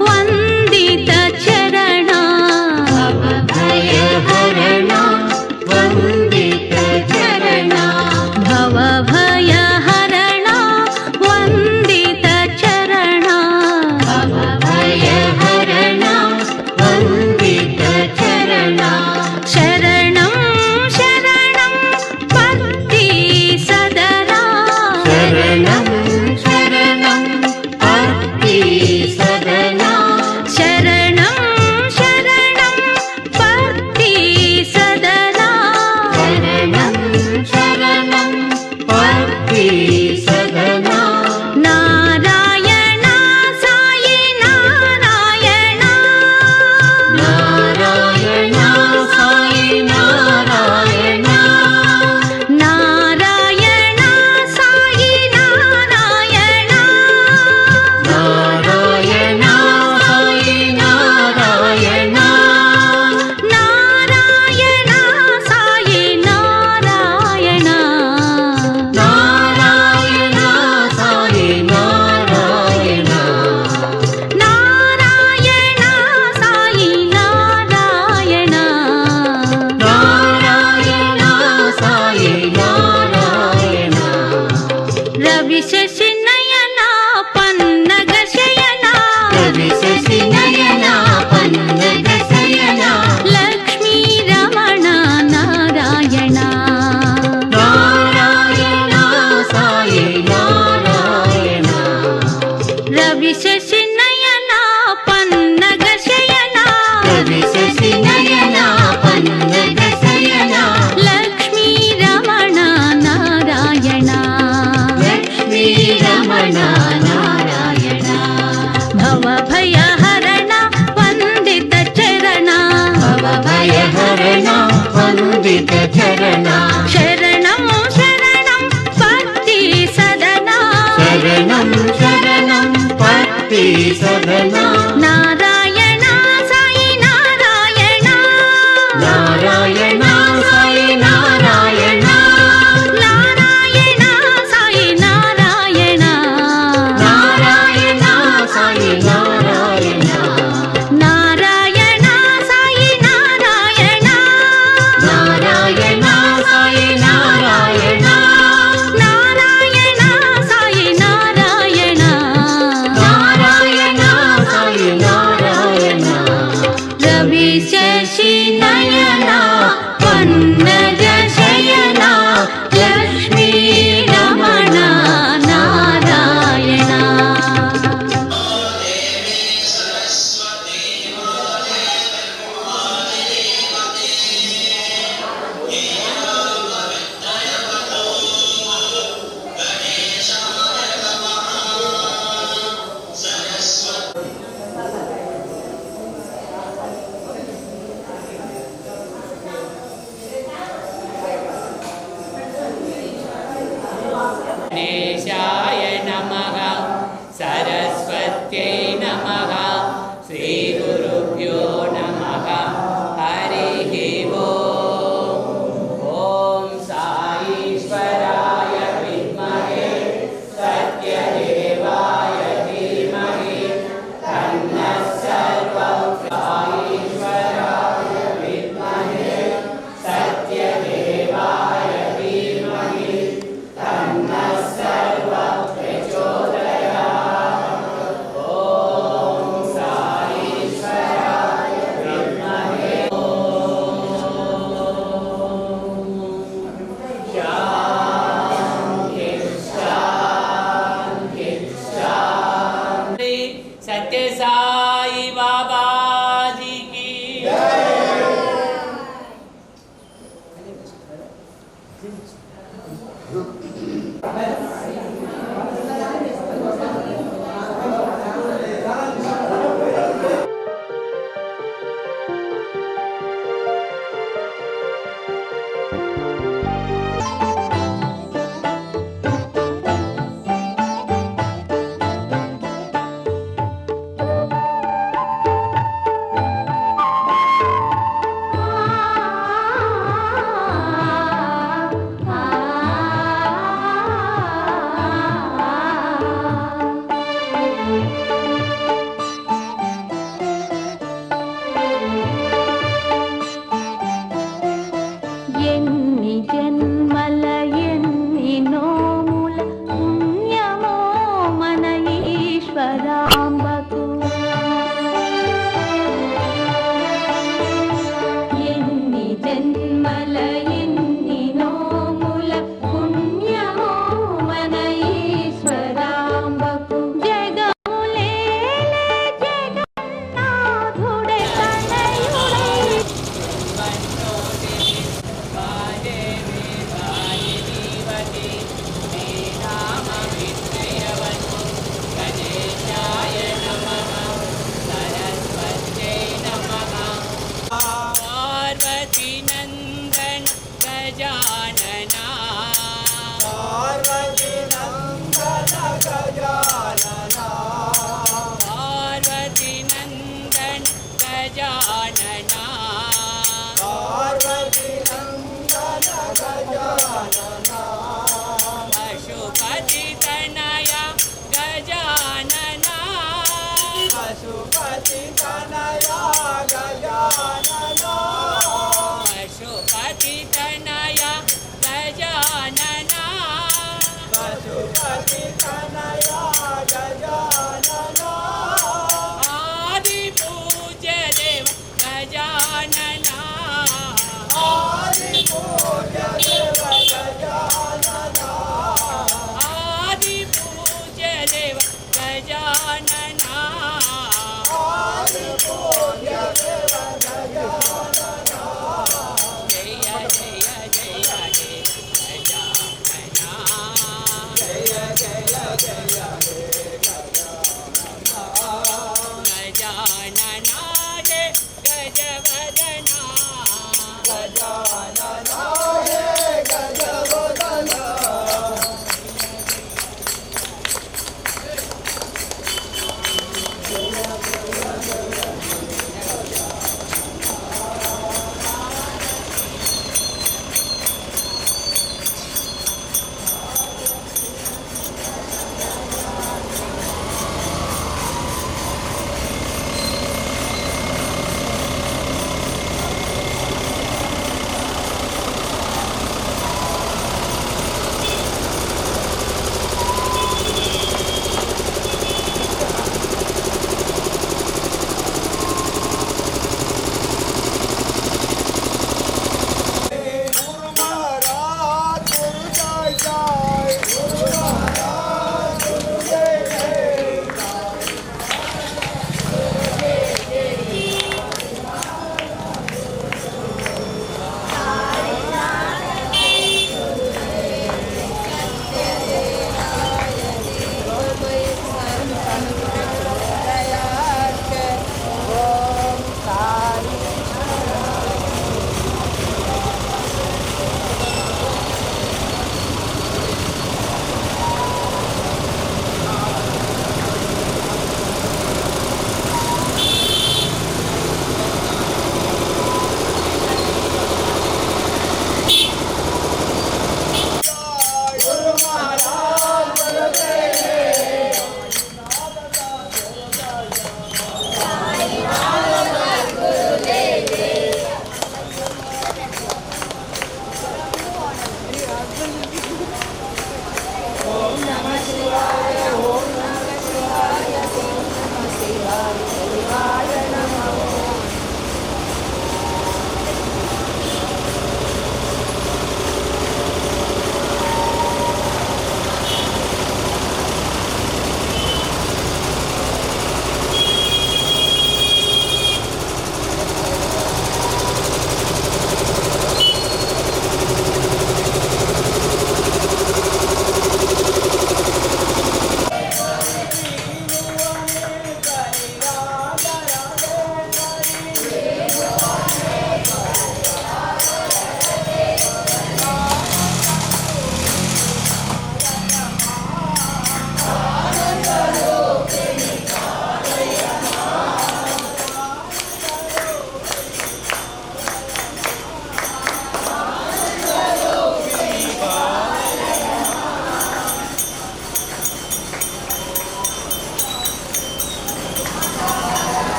वन्दितचरण भवभयहरण वन्दितचरण भवभयहरण वन्दितचरण भवभयहरण वन्दितचरण शरणं शरणं पत्ति सदरा शरणं शरणं पत्ति सदना शरणं शरणं पत्ति सदरा शरणं शरणं पत्ति सदना नारायण साई नारायण नारायण साई नारायण नारायण साई नारायण नारायण साई नारायण नारायण साई नारायण नारायण साई नारायण नारायण साई नारायण नारायण साई नारायण रवि शशि नयना पन्नग शयना रवि शशि नयना पन्नग शयना लक्ष्मी रमण नारायण नारायण साई नारायण रवि शशि नयना पन्नग शयना रवि शशि नयना पन्नग शयना लक्ष्मी रमण नारायण लक्ष्मी रमण नारायण भवभयहरण वन्दितचरण भवभयहरण वन्दितचरण शरणं शरणं पत्ति सदना शरणं शरणं पत्ति सदना नारायण साई नारायण नारायण साई नारायण नारायण साई नारायण नारायण साई नारायण नारायण साई नारायण नारायण साई नारायण नारायण साई नारायण नारायण साई नारायण रवि शशि नयना पन्नग शयना लक्ष्मी रमण नारायण गणेशाय नमः सरस्वत्यै नमः श्रीगुरुभ्यो नमः हरिः ॐ साईश्वराय विद्महे सत्यदेवाय धीमहि तन्नः सर्वं साईश्वराय विद्महे सत्यदेवाय धीमहि तन्नः सर्वं प्रचोदयात्। ॐ ఎన్ని జన్మల ఎన్ని నోముల పుణ్యమో మన ఈశ్వరాంబకు ఎన్ని జన్మల ఎన్ని నోముల పుణ్యమో మన ఈశ్వరాంబకు జగములేలే జగన్నాథుడే తనయుడై पार्वती नंदन गजानना पार्वती नंदन गजानना पशुपति तनया गजानना पशुपति तनया गजानना आदि पूज्य देव गजानना आदि पूज्य देव गजानना जय जय जय हे गजानना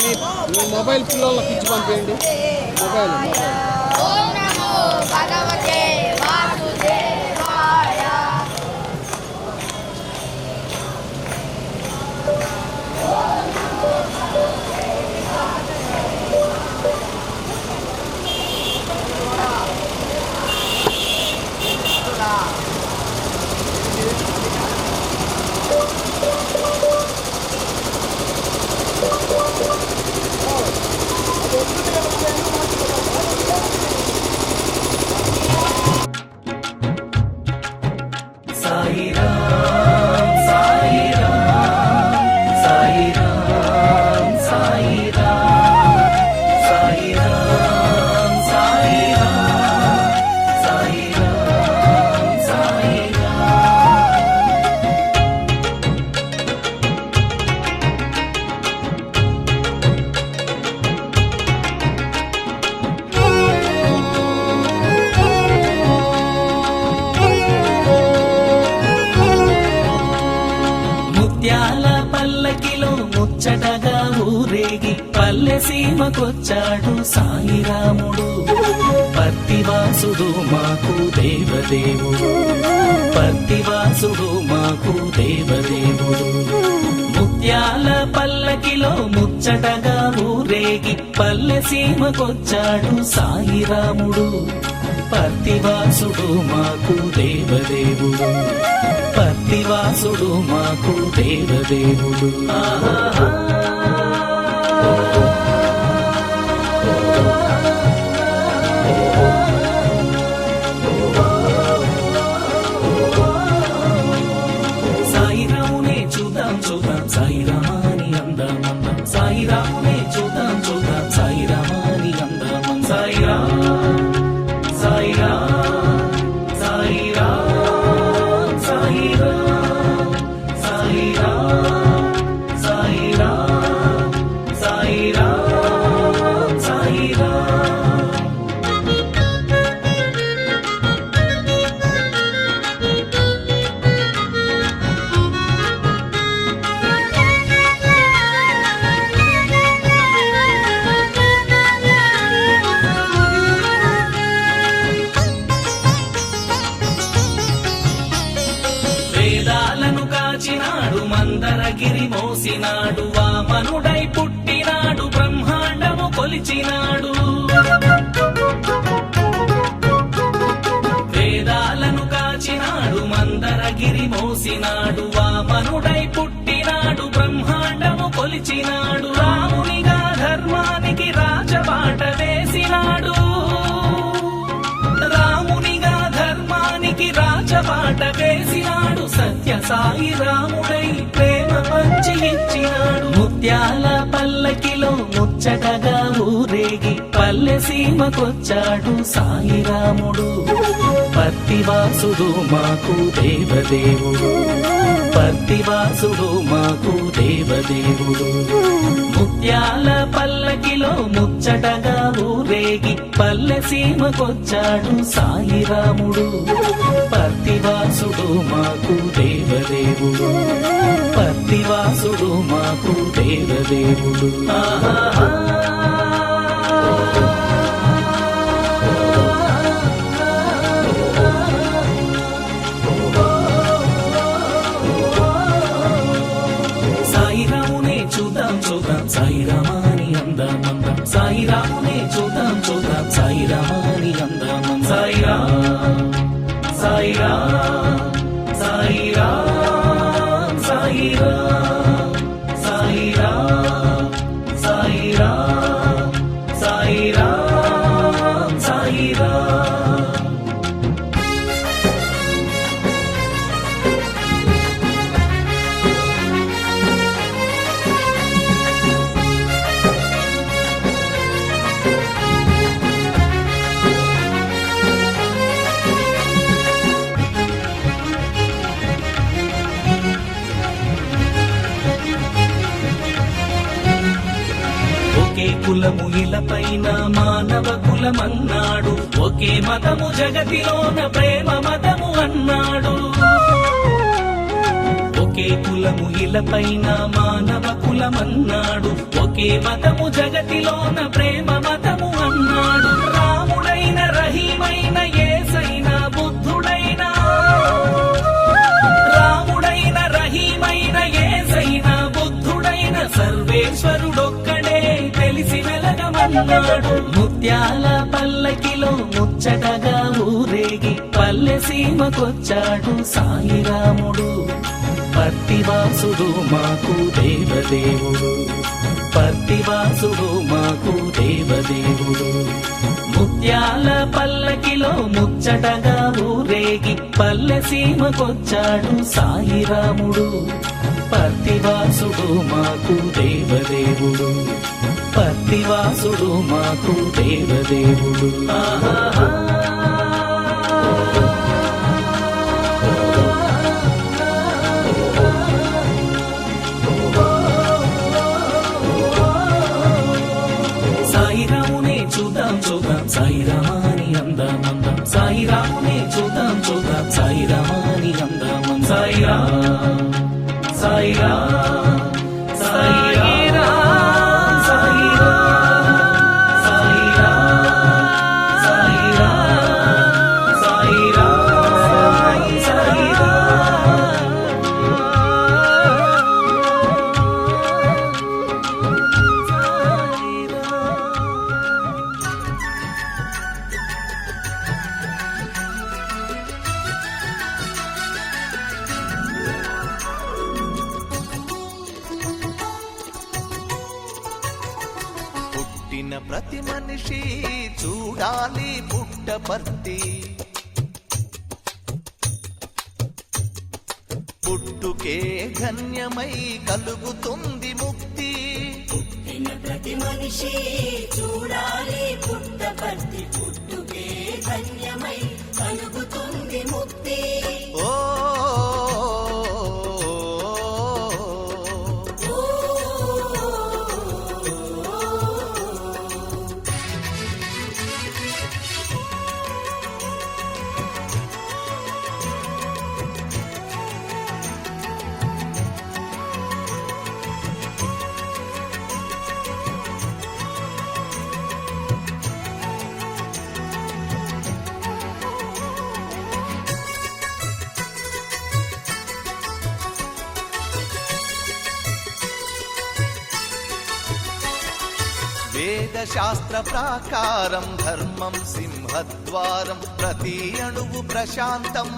మీ మొబైల్ పిల్లలకి ఇచ్చి పంపేయండి. మొబైల్ ఓం నమో భగవతే వాసుదేవాయ. ముచ్చటగా ఊరేగి పల్లె సీమకొచ్చాడు సాయిరాముడు. పత్తివాసుడు మాకు దేవదేవుడు, పత్తివాసుడు మాకు దేవదేవుడు. ముత్యాల పల్లకిలో ముచ్చటగా ఊరేగి పల్లె సీమకొచ్చాడు సాయిరాముడు. పత్తివాసుడు మాకు దేవదేవుడు, పత్తివాసుడు మాకు దేవదేవుడు. సాయిరామునే చూద్దాం చూద్దాం సాయిరామాని అందం అందం. సాయిరామునే చూద్దాం చూద్దాం సాయిరామాని అందం. సాయిరామ్ సాయిరామ్ సాయిరామ్ సాయిరామ్ సాయిరామ్ సాయిరామ్ సాయిరామ్ సాయిరామ్. వేదాలను కాచినాడు మందరగిరి మోసినాడు, వామనుడై పుట్టినాడు బ్రహ్మాండము కొలిచినాడు. వేదాలను కాచినాడు మందరగిరి మోసినాడు, వామనుడై పుట్టినాడు బ్రహ్మాండము కొలిచినాడు. రామునిగా ధర్మానికి రాజబాట వేసినాడు, రామునిగా ధర్మానికి రాజబాట వేసినాడు. సత్య సాయి రాముడై ప్రేమ పంచి ఇచ్చినాడు. ముత్యాల పల్లకిలో ముచ్చటగా ఊరేగి పల్లె సీమకొచ్చాడు సాయిరాముడు. పత్తివాసుడు మాకు దేవదేవుడు, పత్తివాసుడు మాకు దేవదేవుడు. ముత్యాల పల్లకిలో ముచ్చటగా ఊరేగి పల్లె సీమకొచ్చాడు సాయిరాముడు. పత్తివాసుడు మాకు దేవదేవుడు, పత్తివాసుడు మాకు దేవదేవుడు. ఆహా సాయిరామునే చూద్దాం చూద్దాం సాయిరామాని అందం అందం. సాయిరామునే చూద్దాం చూద్దాం సాయిరామాని అందం. సాయిరామ్ సాయిరామ్ సాయిరామ్ సాయిరామ్ సాయిరామ్ సాయిరామ్ సాయిరామ్ సాయిరామ్. ఒకే కులము ఇలపైన మానవ కులమన్నాడు, ఒకే మతము జగతిలోన ప్రేమ మతము అన్నాడు. ఒకే ఒకే కులము ఇలపైన మానవ కులమన్నాడు, ఒకే మతము జగతిలోన ప్రేమ మతము అన్నాడు. రాముడైన రహీమైన యేసైన బుద్ధుడైన, రాముడైన రహీమైన యేసైన బుద్ధుడైన సర్వేశ్వరుడొక్కడే తెలిసి వెలగమన్నాడు. ముత్యాల పల్లకిలో ముచ్చటగా ఊరేగి పల్లె సీమకొచ్చాడు సాయిరాముడు. పత్తివాసుడు మాకు దేవదేవుడు, పత్తివాసుడు మాకు దేవదేవుడు. ముత్యాల పల్లకిలో ముచ్చటగా ఊరేగి పల్లె సీమకొచ్చాడు సాయిరాముడు. పత్తివాసుడు మాకు దేవదేవుడు, పత్తివాసుడు మాకు దేవదేవుడు. ఆహా సాయిరామునే చూద్దాం చూద్దాం సాయిరామాని అందం అందం, సాయిరామునే చూద్దాం చూద్దాం సాయిరామాని అందం అందం. సాయిరామ్ సాయిరామ్ సాయిరామ్ సాయిరామ్ సాయిరామ్ సాయిరామ్ సాయిరామ్ పుట్టిన ప్రతి మనిషి చూడాలి పుట్టపర్తి, పుట్టుకే ధన్యమై కలుగుతుంది ముక్తి. పుట్టిన ప్రతి మనిషి చూడాలి పుట్టపర్తి, పుట్టుకే ధన్యమై కలుగుతుంది ముక్తి. ఓ వేదశాస్త్ర ప్రాకారం ధర్మం సింహద్వారం, ప్రతి అణువు ప్రశాంతం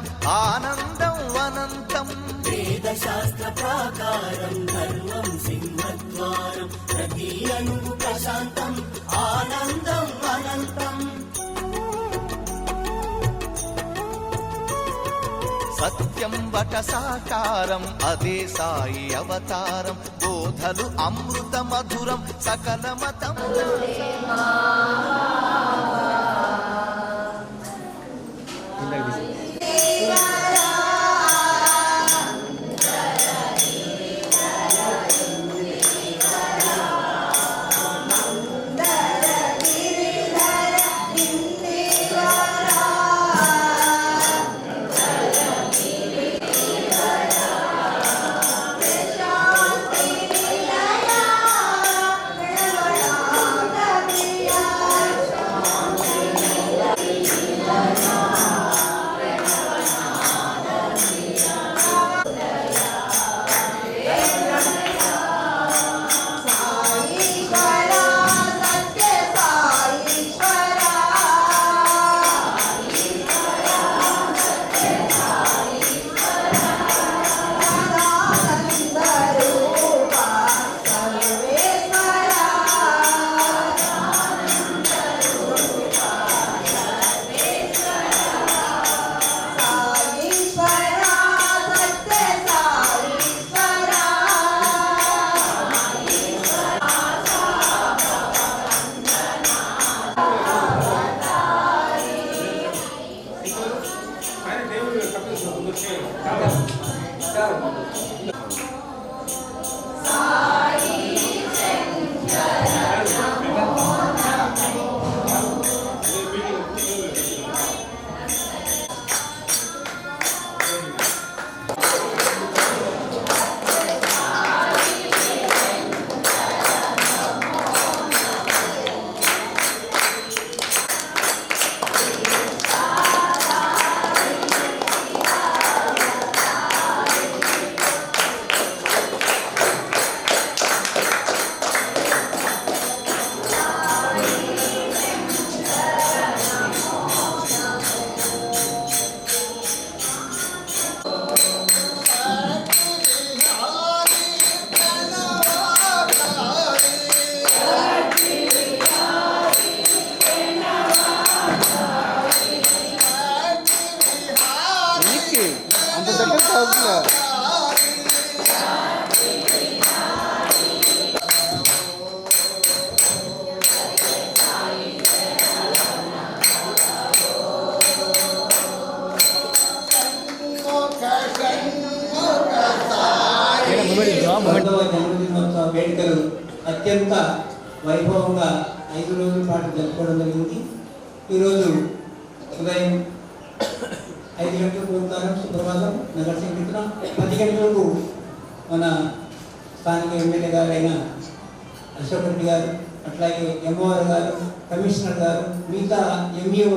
ఆనందం అనంతం. వేదశాస్త్ర ప్రాకారం ధర్మం సింహద్వారం, ప్రతి అణువు ప్రశాంతం ఆనందం అనంతం. సత్యం వట సాకారం అదే సాయి అవతారం, బోధలు అమృత మధురం సకల మతం. వందవ జన్మదినోత్సవ వేడుకలు అత్యంత వైభవంగా 5 రోజుల పాటు జరుపుకోవడం జరిగింది. ఈరోజు ఉదయం 5 గంటలకు పోతారం సుప్రభాతం నగర సంకీర్తన, 10 గంటలకు మన స్థానిక ఎమ్మెల్యే గారైన అశోక్ రెడ్డి గారు, అట్లాగే ఎంఓఆర్ గారు, కమిషనర్ గారు, మిగతా ఎంఈఓ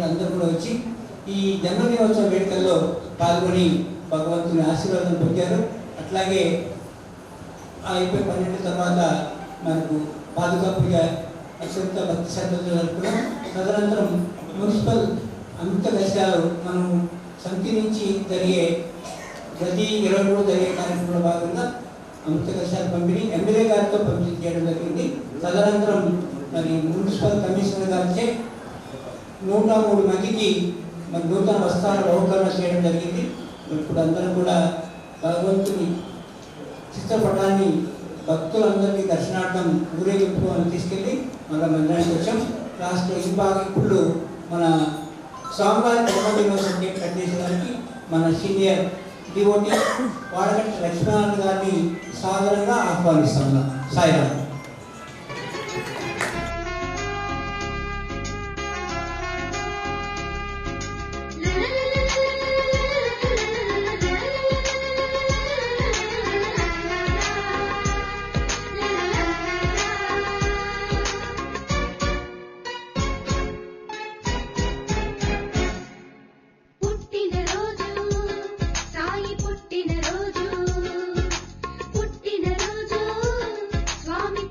అందరూ కూడా వచ్చి ఈ జన్మదినోత్సవ వేడుకల్లో పాల్గొని భగవంతుని ఆశీర్వాదం పొందారు. అట్లాగే అయిపోయి 12 తర్వాత మనకు పాదుకా పూజ అత్యంత భక్తి శ్రద్ధలతో జరుపుకున్నాం. తదనంతరం మున్సిపల్ అమృత కలశాలు మనం సంతి నుంచి జరిగే ప్రతి 23 జరిగే కార్యక్రమంలో భాగంగా అమృత కలశాలు పంపిణీ ఎమ్మెల్యే గారితో పంపిణీ చేయడం జరిగింది. తదనంతరం మరి మున్సిపల్ కమిషనర్ గారిచే 103 మందికి మరి నూతన వస్త్రాల బహుకరణ చేయడం జరిగింది. ఇప్పుడు అందరం కూడా భగవంతుని చిత్రపటాన్ని భక్తులందరికీ దర్శనార్థం ఊరేగింపు అని తీసుకెళ్ళి మళ్ళీ మందిరానికి వచ్చాం. లాస్ట్లో ఈ బాగా ఇప్పుడు మన స్వామివారి జన్మదినోత్సవం కేక్ కట్ చేసేదానికి మన సీనియర్ డివోటీ వాడగంటి లక్ష్మీనారాయణ గారిని సాదరంగా ఆహ్వానిస్తున్నాం. సాయిరామ్. పుట్టినరోజు స్వామి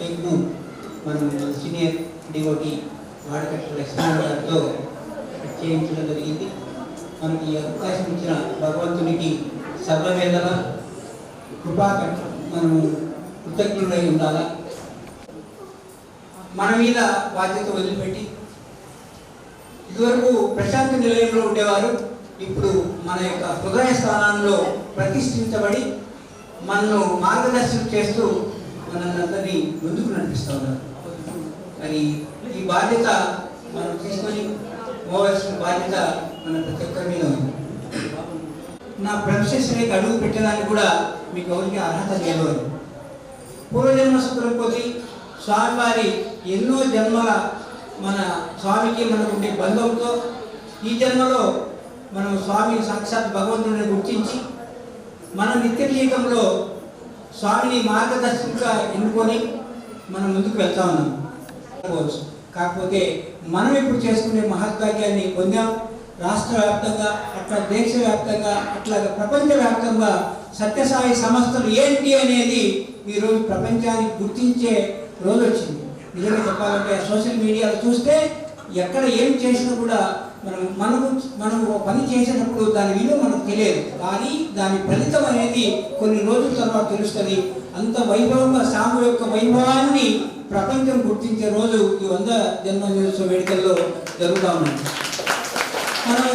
కేక్ను మనం సీనియర్ డివోటీ వాడకట్ల లక్ష్మణ గారితో చేయించడం జరిగింది. మనకి ఈ అవకాశం ఇచ్చిన భగవంతునికి సర్వవేదన కృపా మనం కృతజ్ఞులై ఉండాలా. మన మీద బాధ్యత వదిలిపెట్టి ఇదివరకు ప్రశాంతి నిలయంలో ఉండేవారు ఇప్పుడు మన యొక్క హృదయ స్థానంలో ప్రతిష్ఠించబడి మనను మార్గదర్శనం చేస్తూ మనందరినీ ముందుకు నడిపిస్తూ ఉన్నారు. మరి ఈ బాధ్యత మనం తీసుకొని పోవాల్సిన బాధ్యత మన ప్రతి ఒక్కరి మీద ఉంది. నా ప్రొఫెసర్కి అడుగు పెట్టడానికి కూడా మీకు ఎవరికి అర్హత లేదు. పూర్వజన్మ సుఖం కొద్ది స్వామివారి ఎన్నో జన్మల మన స్వామికి మనకు ఉండే బంధంతో ఈ జన్మలో మనం స్వామి సాక్షాత్ భగవంతుడిని గుర్తించి మన నిత్య జీవితంలో స్వామిని మార్గదర్శకంగా ఎన్నుకొని మనం ముందుకు వెళ్తా ఉన్నాం. కాకపోతే మనం ఇప్పుడు చేసుకునే మహద్భాగ్యాన్ని పొందాం. రాష్ట్ర వ్యాప్తంగా అట్లా దేశవ్యాప్తంగా అట్లా ప్రపంచవ్యాప్తంగా సత్యసాయి సంస్థలు ఏంటి అనేది ఈరోజు ప్రపంచానికి గుర్తించే రోజు వచ్చింది. నిజంగా చెప్పాలంటే సోషల్ మీడియాలో చూస్తే ఎక్కడ ఏం చేసినా కూడా మనం పని చేసేటప్పుడు దాని విలువ మనకు తెలియదు, కానీ దాని ఫలితం అనేది కొన్ని రోజుల తర్వాత తెలుస్తుంది. అంత వైభవంగా స్వామి యొక్క వైభవాన్ని ప్రపంచం గుర్తించే రోజు ఈ 100 జన్మదినోత్సవ వేడుకల్లో జరుగుతూ ఉన్నాయి. మనం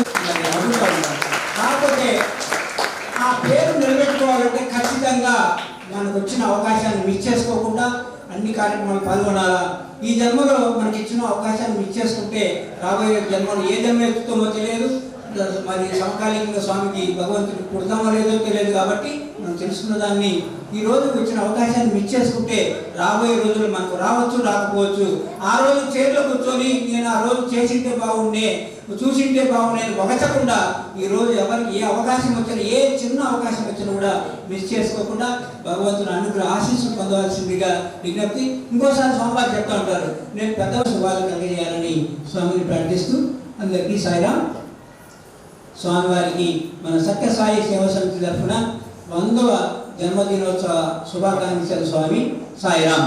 అడుగుతూ ఉంటాం. కాకపోతే ఆ పేరు నిలబెట్టుకోవాలంటే ఖచ్చితంగా మనకు వచ్చిన అవకాశాన్ని మిస్ చేసుకోకుండా అన్ని కార్యక్రమాలు పాల్గొనాలా. ఈ జన్మలో మనకి ఇచ్చిన అవకాశాన్ని మిస్ చేసుకుంటే రాబోయే జన్మలో ఏ జన్మ ఎత్తుతామో తెలియదు, మరి సమకాలీనంగా స్వామికి భగవంతుడికి పుడతామో లేదో తెలియదు. కాబట్టి మనం తెలుసుకున్న దాన్ని ఈ రోజు వచ్చిన అవకాశాన్ని మిస్ చేసుకుంటే రాబోయే రోజులు మనకు రావచ్చు, రాకపోవచ్చు. ఆ రోజు చైర్లో కూర్చొని నేను ఆ రోజు చేసింటే బాగుండే, చూసింటే బాగుండే వగచకుండా ఈ రోజు ఎవరికి ఏ అవకాశం వచ్చినా, ఏ చిన్న అవకాశం వచ్చినా కూడా మిస్ చేసుకోకుండా భగవంతుని అనుగ్రహ ఆశీస్సులు పొందవలసిందిగా విజ్ఞప్తి. ఇంకోసారి స్వామివారు చెప్తా ఉంటారు, నేను పెద్ద శుభాలు కలిగజేయాలని స్వామిని ప్రార్థిస్తూ అందరికీ సాయిరాం. స్వామివారికి మన సత్యసాయి సేవ సమితి తరఫున 100వ జన్మదినోత్సవ శుభాకాంక్షలు. స్వామి సాయిరాం.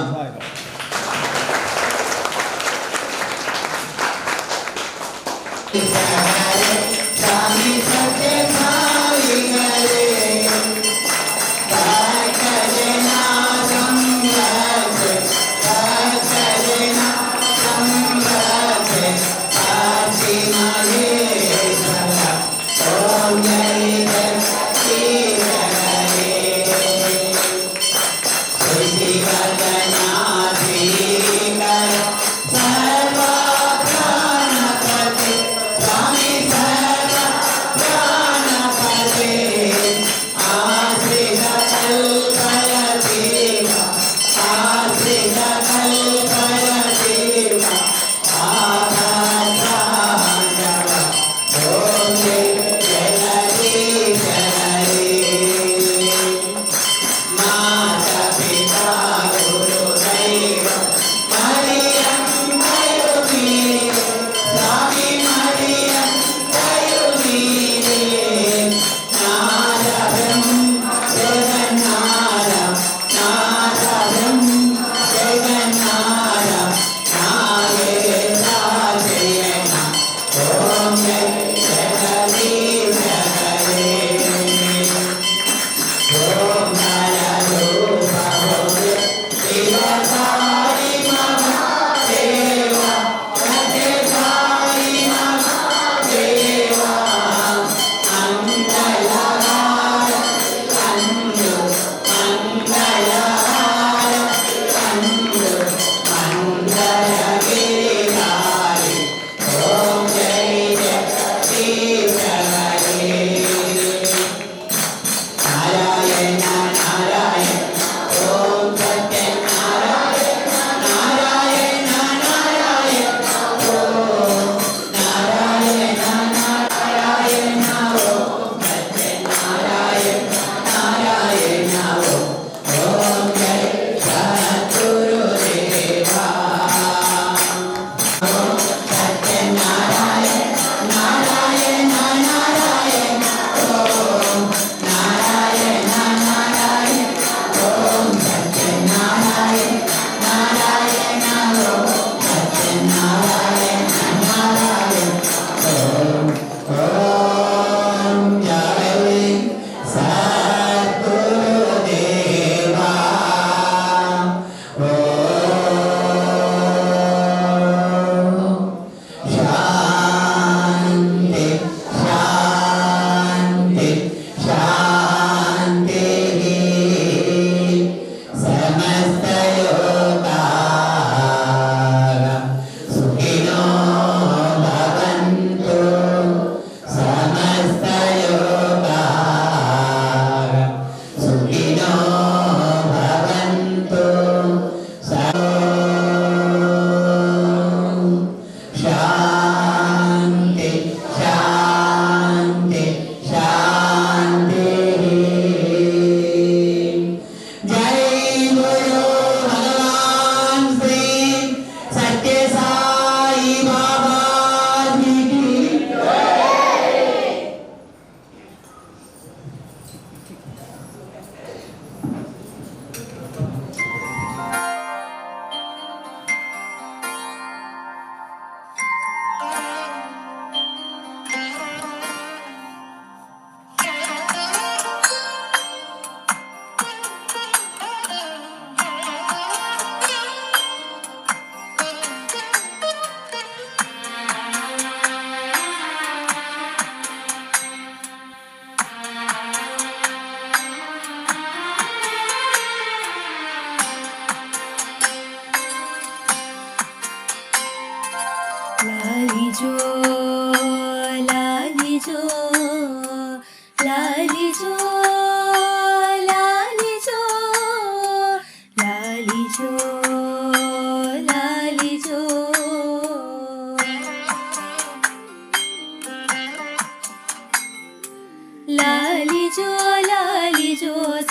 Jai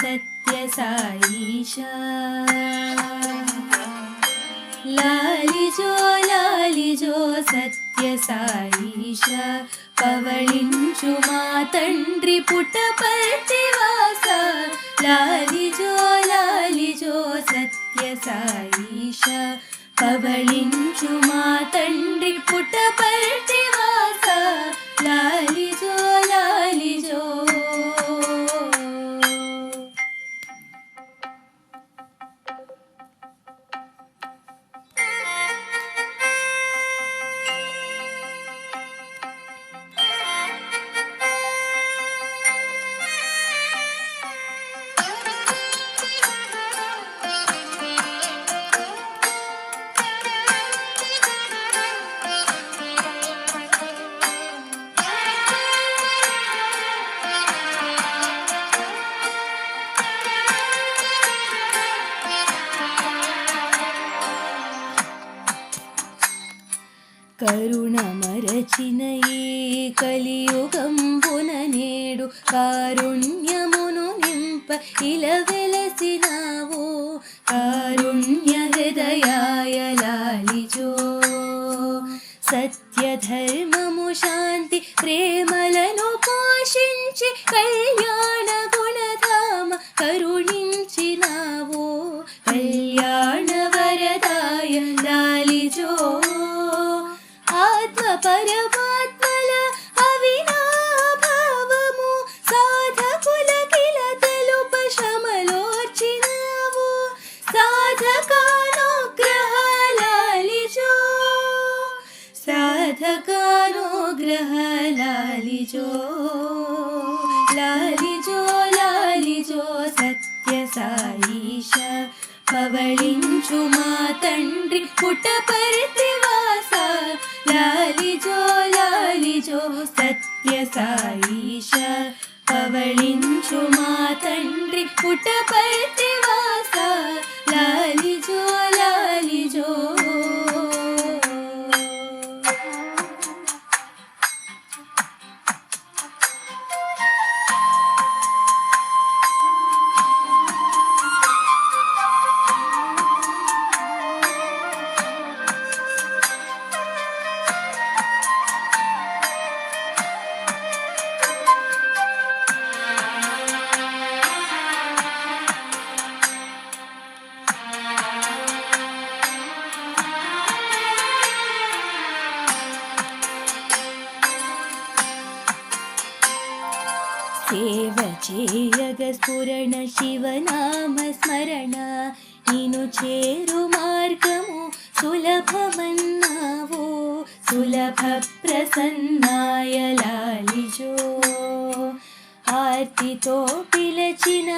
సత్యసాయిషా లాలిజో లాలిజో సత్యసాయిష పవళించు మా తండ్రి పుట్టపర్తివాస లాలిజో లాలిజో సత్యసాయిష పవళించు మా తండ్రి పుట్టపర్తివాస లాలిజో లాలిజో కరుణమరచిన ఈ కలియుగంబున నేడు కారుణ్యమును నింప ఇలా వెలసినావో కారుణ్య హృదయాయ లాలిజో సత్యధర్మము శాంతి ప్రేమలను పోషించి కళ్యాణ గుణధామ కరుణించినావో కళ్యాణ వరదాయ లాలిజో ఆత్మ పరమాత్మల అవినాభావము సాధకుల కిల తెలుప శ్రమలోర్చినావు సాధకానుగ్రహ లాలిజో సాధకానుగ్రహ లాలిజో లాలిజో లాలిజో సత్యసాయిష పవళించు మా తండ్రి పుట్టపర్తివాస లాలిజో లాలిజో సత్యసాయిష పవళించు మా తండ్రి పుట్టపర్తివాస లాలిజో లాలిజో సేవ చేయగ స్ఫురణ శివనామ స్మరణ నిను చేరు మార్గము సులభమన్నావో సులభ ప్రసన్నాయ లాలిజో ఆర్తితో పిలచిన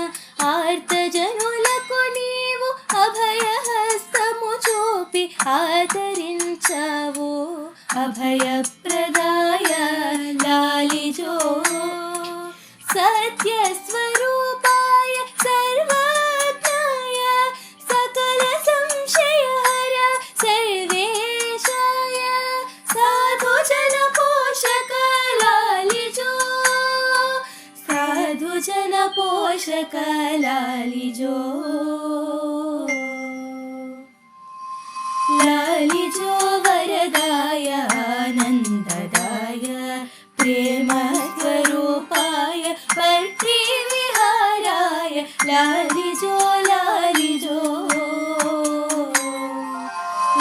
ఆర్తజనులకు నీవు అభయహస్తము చూపి ఆదరించావో అభయప్రదాయ లాలిజో సత్యస్వరూపాయ సర్వజ్ఞాయ సకల సంశయహర సర్వేశాయ సాధుజన పోషక లాలిజో సాధుజన పోషక లాలిజో లాలిజో వరదాయ ఆనందదాయ ప్రేమ స్వరూపాయ పర్తి విహారాయ లాలిజో లాలిజో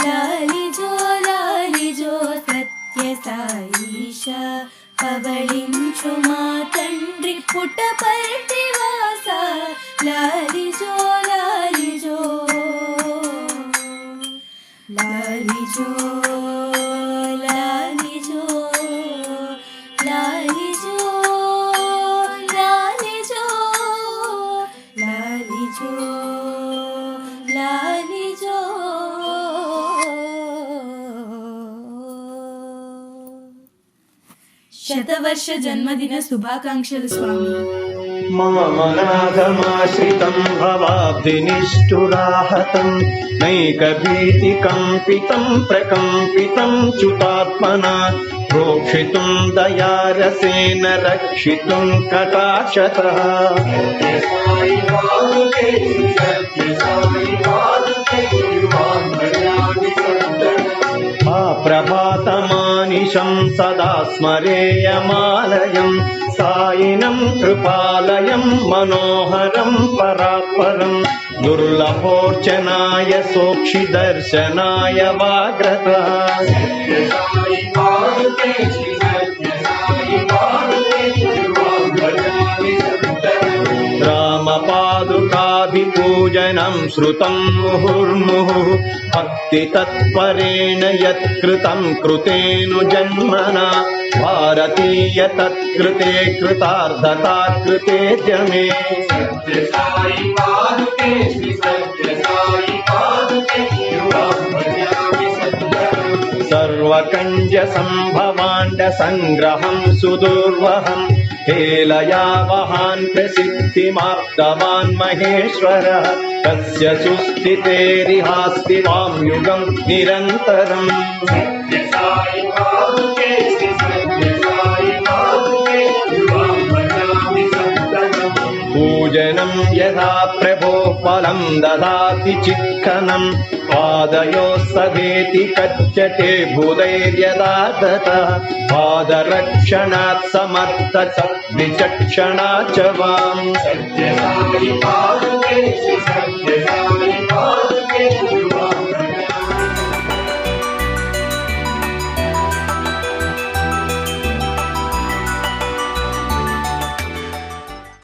లాలిజో లాలిజో సత్యసాయిష పవళించు మా తండ్రి పుట్టపర్తివాస లాలిజో లాలిజో లాలిజో లాలిజో లాలిజో లాలిజో లాలిజో లాలిజో శతవర్ష జన్మదిన శుభాకాంక్షలు స్వామి. మామనాథమాశ్రితం భవాబ్ధినిష్ఠురాహతం నైకభీతికంపితం ప్రకంపితం చ్యుతాత్మనా ప్రోక్షితుం దయారసేన రక్షితుం కటాక్షతః ప్రభాతమానిశం సదా స్మరేయమాలయం సాయినం కృపాలయం మనోహరం పరాత్పరం దుర్లభోర్చనాయ సోక్షి దర్శనాయ వాగ్రత రామపాదుకాభిపూజనం శ్రుతం ముహుర్ముహుః భక్తి తత్పరేణ యత్కృతం కృతేను జన్మనా భారతీయ తత్కృతే కృతార్థతా కృతే జమే సర్వకంజ సంభవాండ సంగ్రహం సుదుర్వహం హేళయావహాన్ ప్రసిద్ధిమార్దవాన్ మహేశ్వర తస్య సుస్థితేరిహాస్తి వాంయుగం నిరంతరం పూజనం యథా ప్రభో ఫలం దదాతి చిక్కనం పాదయోస్తవేతి కచ్చతే భూదైర్యదా తతః పాదరక్షణాత్ సమర్థ విచక్షణా చ వాం